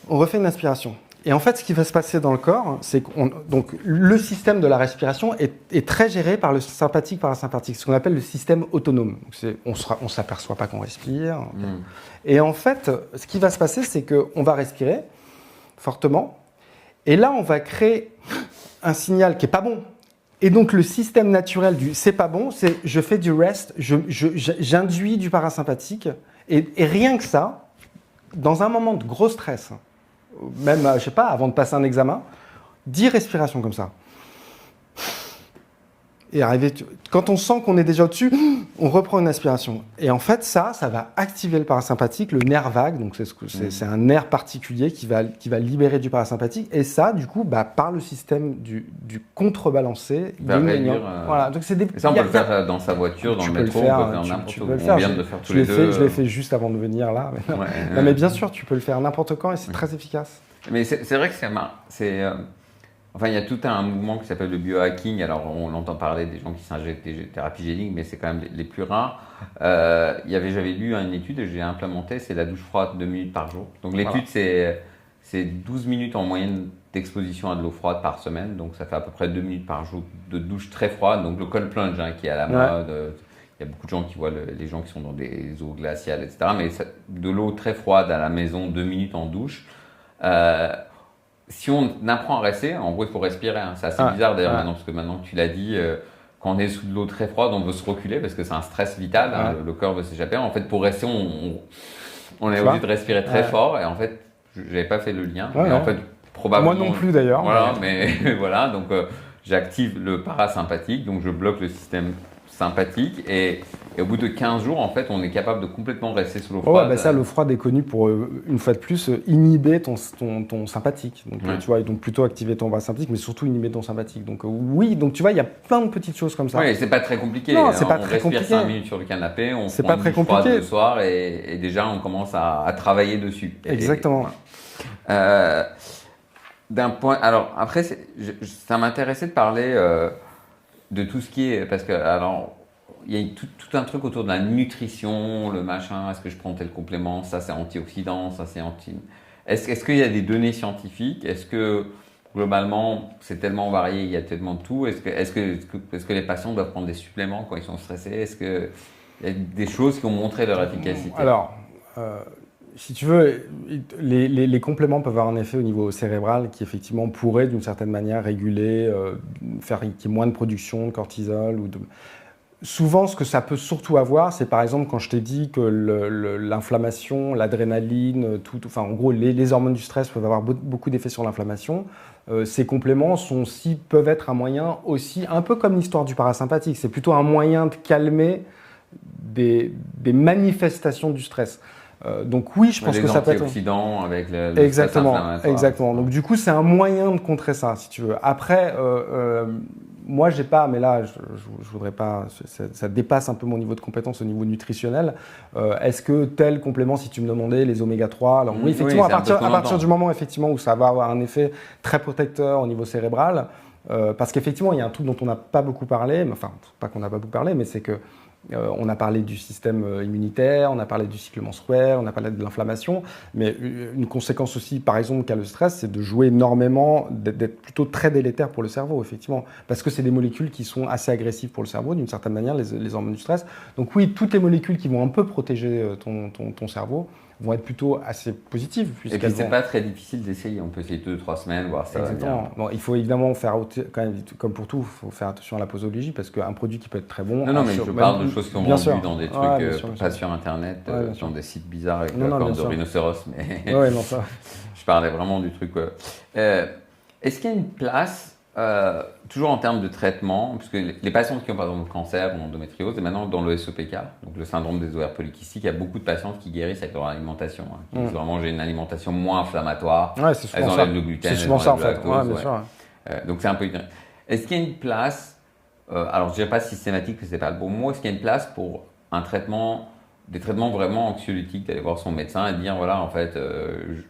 on refait une inspiration. Et en fait, ce qui va se passer dans le corps, c'est que le système de la respiration est très géré par le sympathique parasympathique, ce qu'on appelle le système autonome. Donc on ne s'aperçoit pas qu'on respire. Et en fait, ce qui va se passer, c'est qu'on va respirer fortement, et là, on va créer un signal qui n'est pas bon. Et donc, le système naturel du « c'est pas bon », c'est « je fais du rest », j'induis du parasympathique. Et rien que ça, dans un moment de gros stress, même, je sais pas, avant de passer un examen, 10 respirations comme ça. Et quand on sent qu'on est déjà au-dessus, on reprend une inspiration. Et en fait, ça va activer le parasympathique, le nerf vague. Donc, c'est un nerf particulier qui va libérer du parasympathique. Et ça, du coup, par le système du contrebalancé, il va réduire. Voilà. Donc, et ça, on peut le faire dans sa voiture, dans le métro, on peut le faire n'importe où. On vient de le faire tous les deux. Je l'ai fait juste avant de venir là. Non, mais bien sûr, tu peux le faire n'importe quand et c'est très efficace. Mais c'est vrai que c'est Enfin, il y a tout un mouvement qui s'appelle le biohacking. Alors, on entend parler des gens qui s'injectent des thérapies géniques, mais c'est quand même les plus rares. J'avais lu une étude et j'ai implémenté, c'est la douche froide 2 minutes par jour. Donc, l'étude, c'est 12 minutes en moyenne d'exposition à de l'eau froide par semaine. Donc, ça fait à peu près 2 minutes par jour de douche très froide. Donc, le cold plunge qui est à la mode, il y a beaucoup de gens qui voient les gens qui sont dans des eaux glaciales, etc. Mais de l'eau très froide à la maison, 2 minutes en douche. Si on apprend à rester, en gros, il faut respirer. Hein. C'est assez bizarre d'ailleurs maintenant, parce que maintenant que tu l'as dit, quand on est sous de l'eau très froide, on veut se reculer parce que c'est un stress vital. Hein, le corps veut s'échapper. En fait, pour rester, on est obligé de respirer très fort. Et en fait, j'avais pas fait le lien. Mais en fait, probablement. Moi non plus d'ailleurs. Voilà, mais voilà. Donc, j'active le parasympathique, donc je bloque le système sympathique et au bout de 15 jours, en fait, on est capable de complètement rester sous l'eau froide. Ça, l'eau froide est connue pour, une fois de plus, inhiber ton sympathique. Donc, tu vois, donc plutôt activer ton parasympathique, mais surtout inhiber ton sympathique. Donc oui, donc tu vois, il y a plein de petites choses comme ça. Oui, c'est pas très compliqué. Non, c'est pas très compliqué. On respire 5 minutes sur le canapé, on prend pas une très douche froide le soir et déjà on commence à travailler dessus. Exactement. D'un point, alors après, ça m'intéressait de parler de tout ce qui est, parce que alors il y a tout un truc autour de la nutrition, le machin, est-ce que je prends tel complément, ça c'est antioxydant, ça c'est anti. Est-ce qu'il y a des données scientifiques? Est-ce que globalement c'est tellement varié, il y a tellement de tout? Est-ce que les patients doivent prendre des suppléments quand ils sont stressés? Est-ce qu'il y a des choses qui ont montré leur efficacité? Alors, si tu veux, les compléments peuvent avoir un effet au niveau cérébral qui effectivement pourrait d'une certaine manière réguler, faire qu'il y ait moins de production de cortisol ou de... Souvent, ce que ça peut surtout avoir, c'est par exemple quand je t'ai dit que l'inflammation, l'adrénaline, enfin en gros les hormones du stress peuvent avoir beaucoup d'effets sur l'inflammation. Ces compléments peuvent être un moyen aussi, un peu comme l'histoire du parasympathique, c'est plutôt un moyen de calmer des manifestations du stress. Donc oui, je pense que ça peut être... Les antioxydants avec le exactement, stress inflammatoire. Exactement. Donc du coup, c'est un moyen de contrer ça, si tu veux. Après, moi, j'ai pas, mais là, je voudrais pas, ça dépasse un peu mon niveau de compétence au niveau nutritionnel. Est-ce que tel complément, si tu me demandais, les oméga 3, alors oui, effectivement, à partir du moment effectivement, où ça va avoir un effet très protecteur au niveau cérébral, parce qu'effectivement, il y a un truc dont on n'a pas beaucoup parlé, enfin, pas qu'on n'a pas beaucoup parlé, mais c'est que on a parlé du système immunitaire, on a parlé du cycle menstruel, on a parlé de l'inflammation, mais une conséquence aussi, par exemple, qu'a le stress, c'est de jouer énormément, d'être plutôt très délétère pour le cerveau, effectivement, parce que c'est des molécules qui sont assez agressives pour le cerveau, d'une certaine manière, les hormones du stress. Donc oui, toutes les molécules qui vont un peu protéger ton cerveau vont être plutôt assez positives. Et puis c'est pas très difficile d'essayer, on peut essayer 2-3 semaines, voir ça. Exactement. Bon, il faut évidemment faire, quand même, comme pour tout, il faut faire attention à la posologie, parce qu'un produit qui peut être très bon... Non, mais je parle de choses qui ont vendu dans des trucs, pas sur Internet, sur des sites bizarres avec la corne de rhinocéros, mais non, ça. Je parlais vraiment du truc. Est-ce qu'il y a une place, toujours en termes de traitement, parce que les patients qui ont par exemple le cancer ou l'endométriose, et maintenant dans le SOPK, donc le syndrome des ovaires polykystiques, il y a beaucoup de patientes qui guérissent avec leur alimentation. Hein, qui disent vraiment j'ai une alimentation moins inflammatoire, elles enlèvent le gluten, c'est souvent ça en fait. Donc c'est un peu... Est-ce qu'il y a une place, alors je dirais pas systématique, parce que c'est pas le bon mot, est-ce qu'il y a une place pour un traitement, des traitements vraiment anxiolytiques, d'aller voir son médecin et dire voilà en fait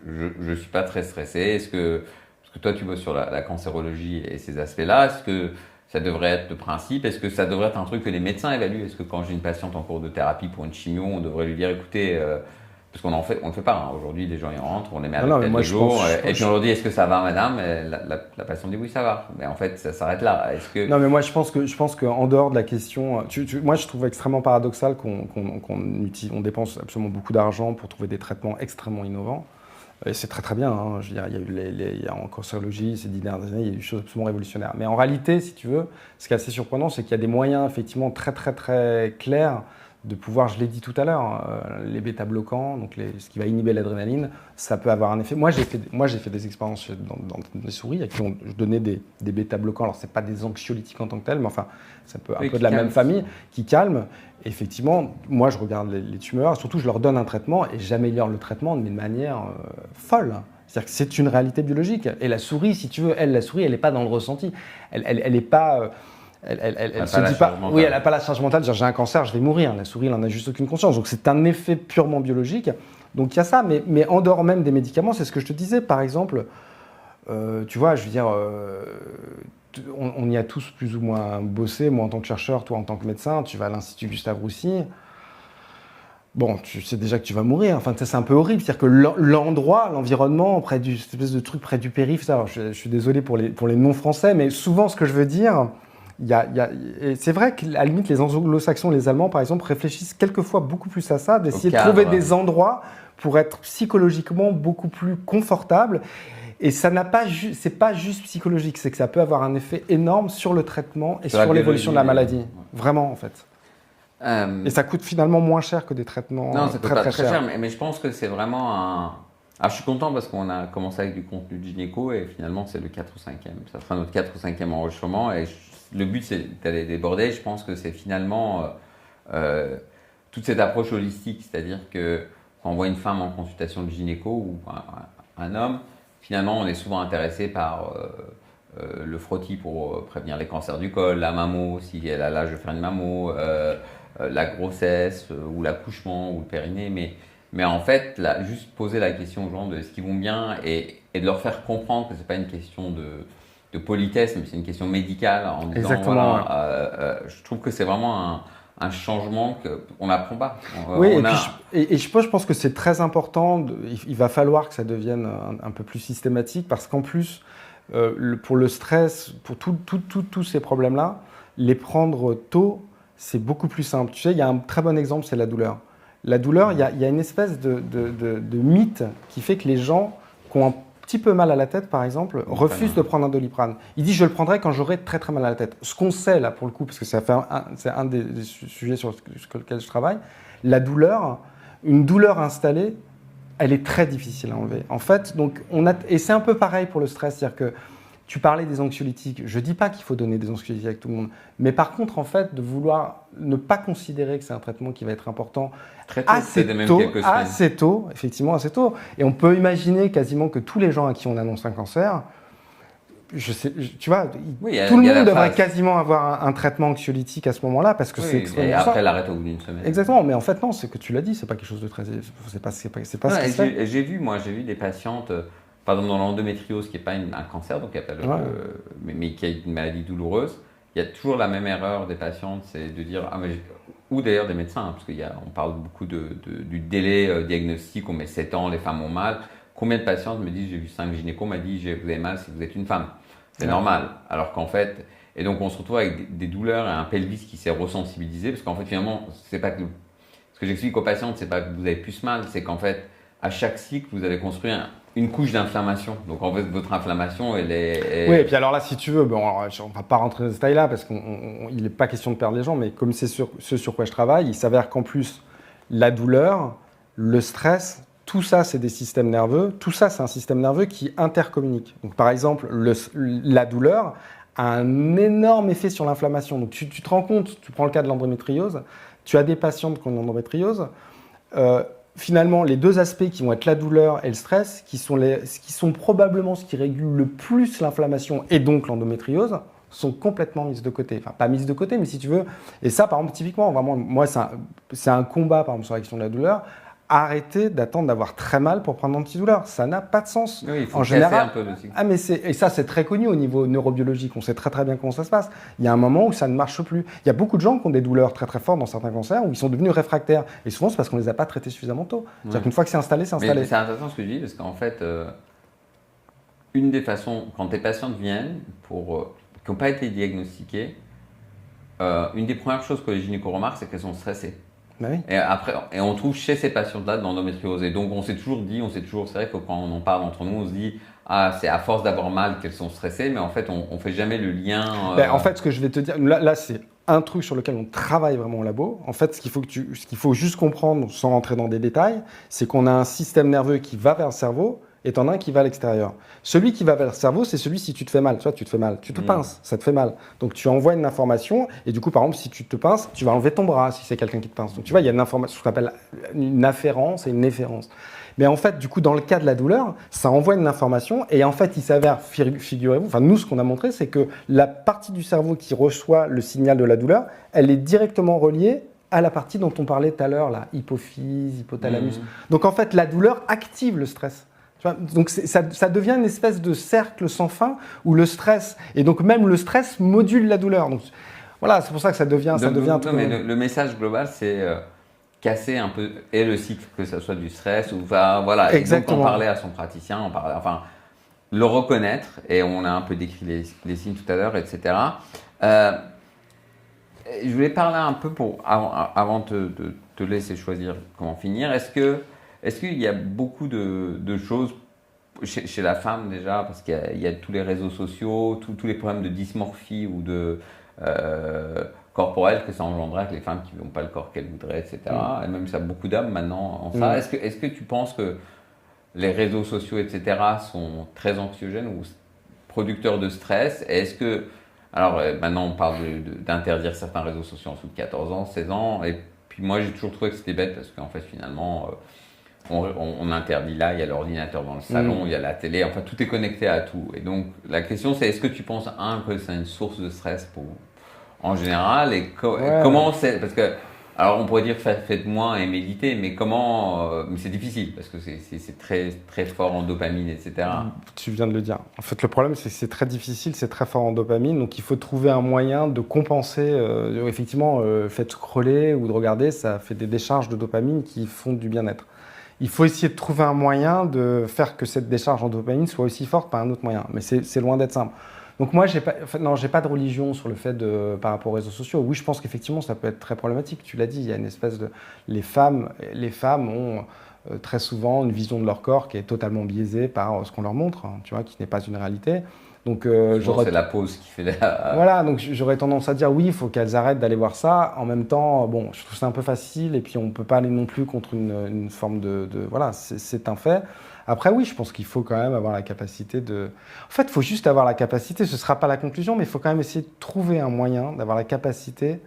je suis pas très stressé, parce que toi, tu bosses sur la cancérologie et ces aspects-là. Est-ce que ça devrait être le principe? Est-ce que ça devrait être un truc que les médecins évaluent? Est-ce que quand j'ai une patiente en cours de thérapie pour une chimio, on devrait lui dire, écoutez, parce on le fait pas. Hein. Aujourd'hui, les gens y rentrent, on les met à l'hôpital le jour. Et puis on leur dit, est-ce que ça va, madame? Et la patiente dit, oui, ça va. Mais en fait, ça s'arrête là. Non, mais moi, je pense qu'en dehors de la question, moi, je trouve extrêmement paradoxal qu'on dépense absolument beaucoup d'argent pour trouver des traitements extrêmement innovants. Et c'est très très bien, hein. Je veux dire, il y a en cancérologie ces 10 dernières années, il y a eu des choses absolument révolutionnaires. Mais en réalité, si tu veux, ce qui est assez surprenant, c'est qu'il y a des moyens effectivement très très très clairs de pouvoir, je l'ai dit tout à l'heure, les bêta-bloquants, donc ce qui va inhiber l'adrénaline, ça peut avoir un effet. Moi, j'ai fait des expériences dans des souris à qui je donnais des bêta-bloquants. Alors, ce n'est pas des anxiolytiques en tant que tels, mais enfin, c'est un peu de la même famille, qui calment. Effectivement, moi, je regarde les tumeurs, surtout, je leur donne un traitement et j'améliore le traitement de manière folle. C'est-à-dire que c'est une réalité biologique. Et la souris, si tu veux, elle n'est pas dans le ressenti. Elle n'est pas... Elle se dit pas, oui, elle n'a pas la charge mentale de dire j'ai un cancer, je vais mourir. La souris, elle n'en a juste aucune conscience. Donc c'est un effet purement biologique. Donc il y a ça, mais en dehors même des médicaments, c'est ce que je te disais. Par exemple, tu vois, je veux dire, on y a tous plus ou moins bossé. Moi en tant que chercheur, toi en tant que médecin, tu vas à l'Institut Gustave-Roussy. Bon, tu sais déjà que tu vas mourir. Enfin, c'est un peu horrible. C'est-à-dire que l'endroit, l'environnement, près cette espèce de truc près du périph', ça, alors, je suis désolé pour les non-français, mais souvent ce que je veux dire, Et c'est vrai qu'à la limite, les anglo-saxons, les Allemands, par exemple, réfléchissent quelquefois beaucoup plus à ça, d'essayer de trouver des endroits pour être psychologiquement beaucoup plus confortable. Et ça c'est pas juste psychologique, c'est que ça peut avoir un effet énorme sur le traitement et sur l'évolution de la maladie. Vraiment, en fait. Et ça coûte finalement moins cher que des traitements très cher. Mais je pense que c'est vraiment un... Alors, je suis content parce qu'on a commencé avec du contenu de gynéco et finalement, c'est le 4 ou 5e. Ça sera notre 4 ou 5e enregistrement. Et le but, c'est d'aller déborder. Je pense que c'est finalement toute cette approche holistique. C'est-à-dire que quand on voit une femme en consultation de gynéco ou un homme, finalement, on est souvent intéressé par le frottis pour prévenir les cancers du col, la mammo, si elle a l'âge de faire une mammo, la grossesse ou l'accouchement ou le périnée. Mais en fait, juste poser la question aux gens de ce qu'ils vont bien et de leur faire comprendre que ce n'est pas une question de politesse, mais c'est une question médicale en disant exactement, je trouve que c'est vraiment un changement qu'on n'apprend pas. Je pense que c'est très important. Il va falloir que ça devienne un peu plus systématique parce qu'en plus, pour le stress, pour tous ces problèmes-là, les prendre tôt, c'est beaucoup plus simple. Tu sais, il y a un très bon exemple, c'est la douleur. La douleur, il y a une espèce de mythe qui fait que les gens qui ont un petit peu mal à la tête, par exemple, refusent de prendre un Doliprane. Ils disent « je le prendrai quand j'aurai très très mal à la tête ». Ce qu'on sait là pour le coup, parce que c'est un des sujets sur lesquels je travaille, la douleur, une douleur installée, elle est très difficile à enlever. En fait, donc, et c'est un peu pareil pour le stress, c'est-à-dire que tu parlais des anxiolytiques. Je ne dis pas qu'il faut donner des anxiolytiques à tout le monde. Mais par contre, en fait, de vouloir ne pas considérer que c'est un traitement qui va être important assez tôt, effectivement, assez tôt. Et on peut imaginer quasiment que tous les gens à qui on annonce un cancer, tu vois, tout le monde devrait quasiment avoir un traitement anxiolytique à ce moment-là parce que c'est extrêmement simple. Et après, l'arrête au bout d'une semaine. Exactement. Mais en fait, non, c'est que tu l'as dit, c'est pas quelque chose de très... C'est pas ce que c'est. J'ai vu des patientes... Par exemple, dans l'endométriose, qui n'est pas un cancer, donc mais qui a une maladie douloureuse, il y a toujours la même erreur des patientes, c'est de dire, ou d'ailleurs des médecins, parce qu'on parle beaucoup du délai diagnostic, on met 7 ans, les femmes ont mal. Combien de patientes me disent, j'ai vu 5 gynécos, m'a dit, vous avez mal si vous êtes une femme. C'est normal. Alors qu'en fait, et donc on se retrouve avec des douleurs et un pelvis qui s'est resensibilisé, parce qu'en fait, finalement, c'est pas que. Ce que j'explique aux patientes, c'est pas que vous avez plus mal, c'est qu'en fait, à chaque cycle, vous allez construire une couche d'inflammation. Donc en fait, votre inflammation, elle est... Oui, et puis alors là, si tu veux, on ne va pas rentrer dans ce détail-là parce qu'il n'est pas question de perdre les gens, mais comme c'est ce sur quoi je travaille, il s'avère qu'en plus, la douleur, le stress, tout ça, c'est des systèmes nerveux. Tout ça, c'est un système nerveux qui intercommunique. Donc par exemple, la douleur a un énorme effet sur l'inflammation. Donc tu te rends compte, tu prends le cas de l'endométriose, tu as des patientes qui ont une endométriose, finalement, les deux aspects qui vont être la douleur et le stress, qui sont probablement ce qui régule le plus l'inflammation et donc l'endométriose, sont complètement mises de côté. Enfin, pas mises de côté, mais si tu veux. Et ça, par exemple, typiquement, vraiment, moi, c'est un combat, par exemple, sur la question de la douleur. Arrêtez d'attendre d'avoir très mal pour prendre l'antidouleur. Ça n'a pas de sens. Oui, il faut en général, un peu aussi. Et ça, c'est très connu au niveau neurobiologique. On sait très très bien comment ça se passe. Il y a un moment où ça ne marche plus. Il y a beaucoup de gens qui ont des douleurs très très fortes dans certains cancers où ils sont devenus réfractaires. Et souvent, c'est parce qu'on ne les a pas traités suffisamment tôt. C'est-à-dire qu'une fois que c'est installé, c'est installé. Mais c'est intéressant ce que je dis parce qu'en fait, une des façons, quand tes patientes viennent qui n'ont pas été diagnostiquées, une des premières choses que les gynécos remarquent, c'est qu'elles sont stressées. Ben oui. Et on trouve chez ces patientes-là de l'endométriose. Et donc, c'est vrai que quand on en parle entre nous, on se dit, c'est à force d'avoir mal qu'elles sont stressées, mais en fait, on fait jamais le lien. En fait, ce que je vais te dire, là c'est un truc sur lequel on travaille vraiment au labo. En fait, ce qu'il faut juste comprendre, sans rentrer dans des détails, c'est qu'on a un système nerveux qui va vers le cerveau, et t'en as un qui va à l'extérieur. Celui qui va vers le cerveau, c'est celui si tu te fais mal. Tu te fais mal, tu te pinces, ça te fait mal. Donc tu envoies une information, et du coup, par exemple, si tu te pinces, tu vas enlever ton bras si c'est quelqu'un qui te pince. Donc tu vois, il y a une information, ce qu'on appelle une afférence et une efférence. Mais en fait, du coup, dans le cas de la douleur, ça envoie une information, et en fait, il s'avère, figurez-vous, enfin nous, ce qu'on a montré, c'est que la partie du cerveau qui reçoit le signal de la douleur, elle est directement reliée à la partie dont on parlait tout à l'heure, la hypophyse, hypothalamus. Donc en fait, la douleur active le stress. Donc ça devient une espèce de cercle sans fin où le stress, et donc même le stress module la douleur. Donc voilà, c'est pour ça que ça devient mais le message global, c'est casser un peu et le cycle, que ce soit du stress ou voilà. Exactement. Et donc on parlait à son praticien, le reconnaître, et on a un peu décrit les signes tout à l'heure, etc. Euh, je voulais parler un peu avant de te laisser choisir comment finir. Est-ce qu'il y a beaucoup de choses chez la femme déjà, parce qu'il y a tous les réseaux sociaux, tous les problèmes de dysmorphie ou de corporelle que ça engendrait avec les femmes qui n'ont pas le corps qu'elles voudraient, etc. Et même ça, beaucoup d'hommes maintenant en ça. Est-ce que tu penses que les réseaux sociaux, etc., sont très anxiogènes ou producteurs de stress? Et est-ce que, alors maintenant on parle d'interdire certains réseaux sociaux en dessous de 14 ans, 16 ans, et puis moi j'ai toujours trouvé que c'était bête parce qu'en fait finalement on interdit là, il y a l'ordinateur dans le salon, il y a la télé, enfin tout est connecté à tout. Et donc la question c'est, est-ce que tu penses, que c'est une source de stress en général, et comment c'est, parce que, alors on pourrait dire faites moins et méditez, mais comment, mais c'est difficile parce que c'est très, très fort en dopamine, etc. Tu viens de le dire. En fait, le problème, c'est que c'est très difficile, c'est très fort en dopamine, donc il faut trouver un moyen de compenser. Effectivement, le fait de scroller ou de regarder, ça fait des décharges de dopamine qui font du bien-être. Il faut essayer de trouver un moyen de faire que cette décharge en dopamine soit aussi forte par un autre moyen, mais c'est loin d'être simple. Donc moi, j'ai pas de religion sur le fait par rapport aux réseaux sociaux. Oui, je pense qu'effectivement, ça peut être très problématique. Tu l'as dit, il y a une espèce de... Les femmes ont très souvent une vision de leur corps qui est totalement biaisée par ce qu'on leur montre, hein, tu vois, qui n'est pas une réalité. Donc, c'est la pause qui fait la... Voilà, donc j'aurais tendance à dire oui, il faut qu'elles arrêtent d'aller voir ça. En même temps, bon, je trouve ça un peu facile et puis on ne peut pas aller non plus contre une forme voilà, c'est un fait. Après, oui, je pense qu'il faut quand même avoir la capacité de... En fait, il faut juste avoir la capacité, ce ne sera pas la conclusion, mais il faut quand même essayer de trouver un moyen d'avoir la capacité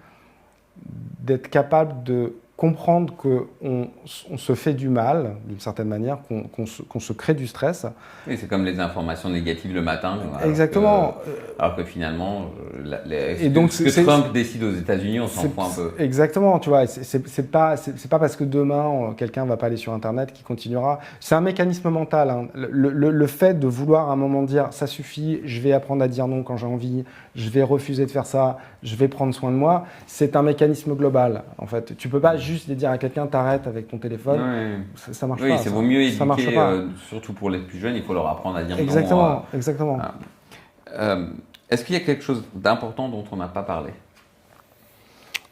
d'être capable de comprendre qu'on se fait du mal, d'une certaine manière, qu'on se crée du stress. Oui, c'est comme les informations négatives le matin. Exactement. Alors que finalement, ce que c'est Trump décide aux États-Unis, on s'en fout un peu. Exactement, tu vois. C'est pas parce que demain, quelqu'un va pas aller sur Internet qu'il continuera. C'est un mécanisme mental. Hein. Le fait de vouloir à un moment dire « ça suffit, je vais apprendre à dire non quand j'ai envie, je vais refuser de faire ça, je vais prendre soin de moi », c'est un mécanisme global. En fait, tu peux pas juste dire à quelqu'un t'arrêtes avec ton téléphone, ça marche pas. Oui, c'est vaut mieux éduquer, surtout pour les plus jeunes, il faut leur apprendre à dire non. Exactement. Est-ce qu'il y a quelque chose d'important dont on n'a pas parlé?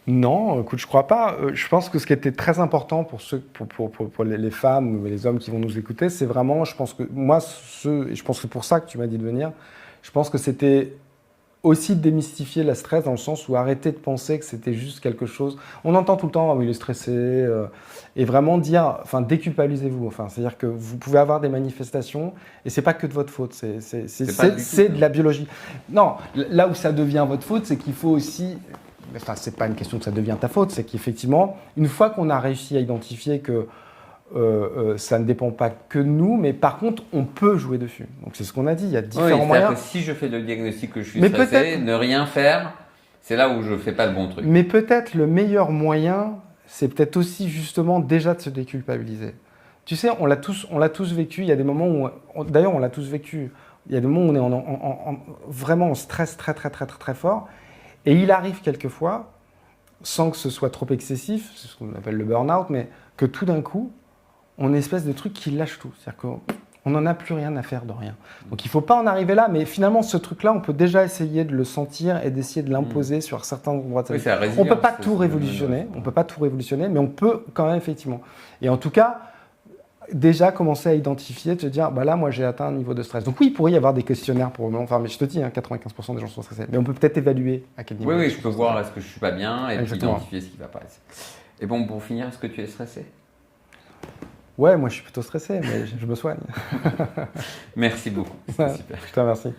Non, écoute, je crois pas. Je pense que ce qui était très important pour les femmes ou les hommes qui vont nous écouter, c'est vraiment, je pense que moi, et je pense que c'est pour ça que tu m'as dit de venir, je pense que c'était aussi démystifier la stress dans le sens où arrêter de penser que c'était juste quelque chose. On entend tout le temps, oh, il est stressé, et vraiment dire, enfin, déculpabilisez-vous. Enfin, c'est-à-dire que vous pouvez avoir des manifestations et c'est pas que de votre faute, c'est de la biologie. Non, là où ça devient votre faute, c'est qu'il faut aussi. Enfin, c'est pas une question que ça devient ta faute, c'est qu'effectivement, une fois qu'on a réussi à identifier que ça ne dépend pas que de nous, mais par contre, on peut jouer dessus. Donc c'est ce qu'on a dit, il y a différents moyens. Que si je fais le diagnostic que je suis stressé, ne rien faire, c'est là où je ne fais pas le bon truc. Mais peut-être le meilleur moyen, c'est peut-être aussi justement déjà de se déculpabiliser. Tu sais, on l'a tous vécu, il y a des moments où... D'ailleurs, on l'a tous vécu. Il y a des moments où on est vraiment en stress très, très, très, très, très fort. Et il arrive quelquefois, sans que ce soit trop excessif, c'est ce qu'on appelle le burn-out, mais que tout d'un coup, on a une espèce de truc qui lâche tout. C'est-à-dire qu'on n'en a plus rien à faire de rien. Donc il ne faut pas en arriver là, mais finalement, ce truc-là, on peut déjà essayer de le sentir et d'essayer de l'imposer sur certains endroits de sa vie. On ne peut pas tout révolutionner, mais on peut quand même, effectivement. Et en tout cas, déjà commencer à identifier, te dire, bah là, moi, j'ai atteint un niveau de stress. Donc oui, il pourrait y avoir des questionnaires pour le moment. Enfin, mais je te dis, 95% des gens sont stressés. Mais on peut peut-être évaluer à quel niveau. Oui, je peux voir est-ce que je ne suis pas bien et puis identifier ce qui ne va pas. Et bon, pour finir, est-ce que tu es stressé? Ouais, moi je suis plutôt stressé, mais je me soigne. Merci beaucoup. C'était super. Je te remercie.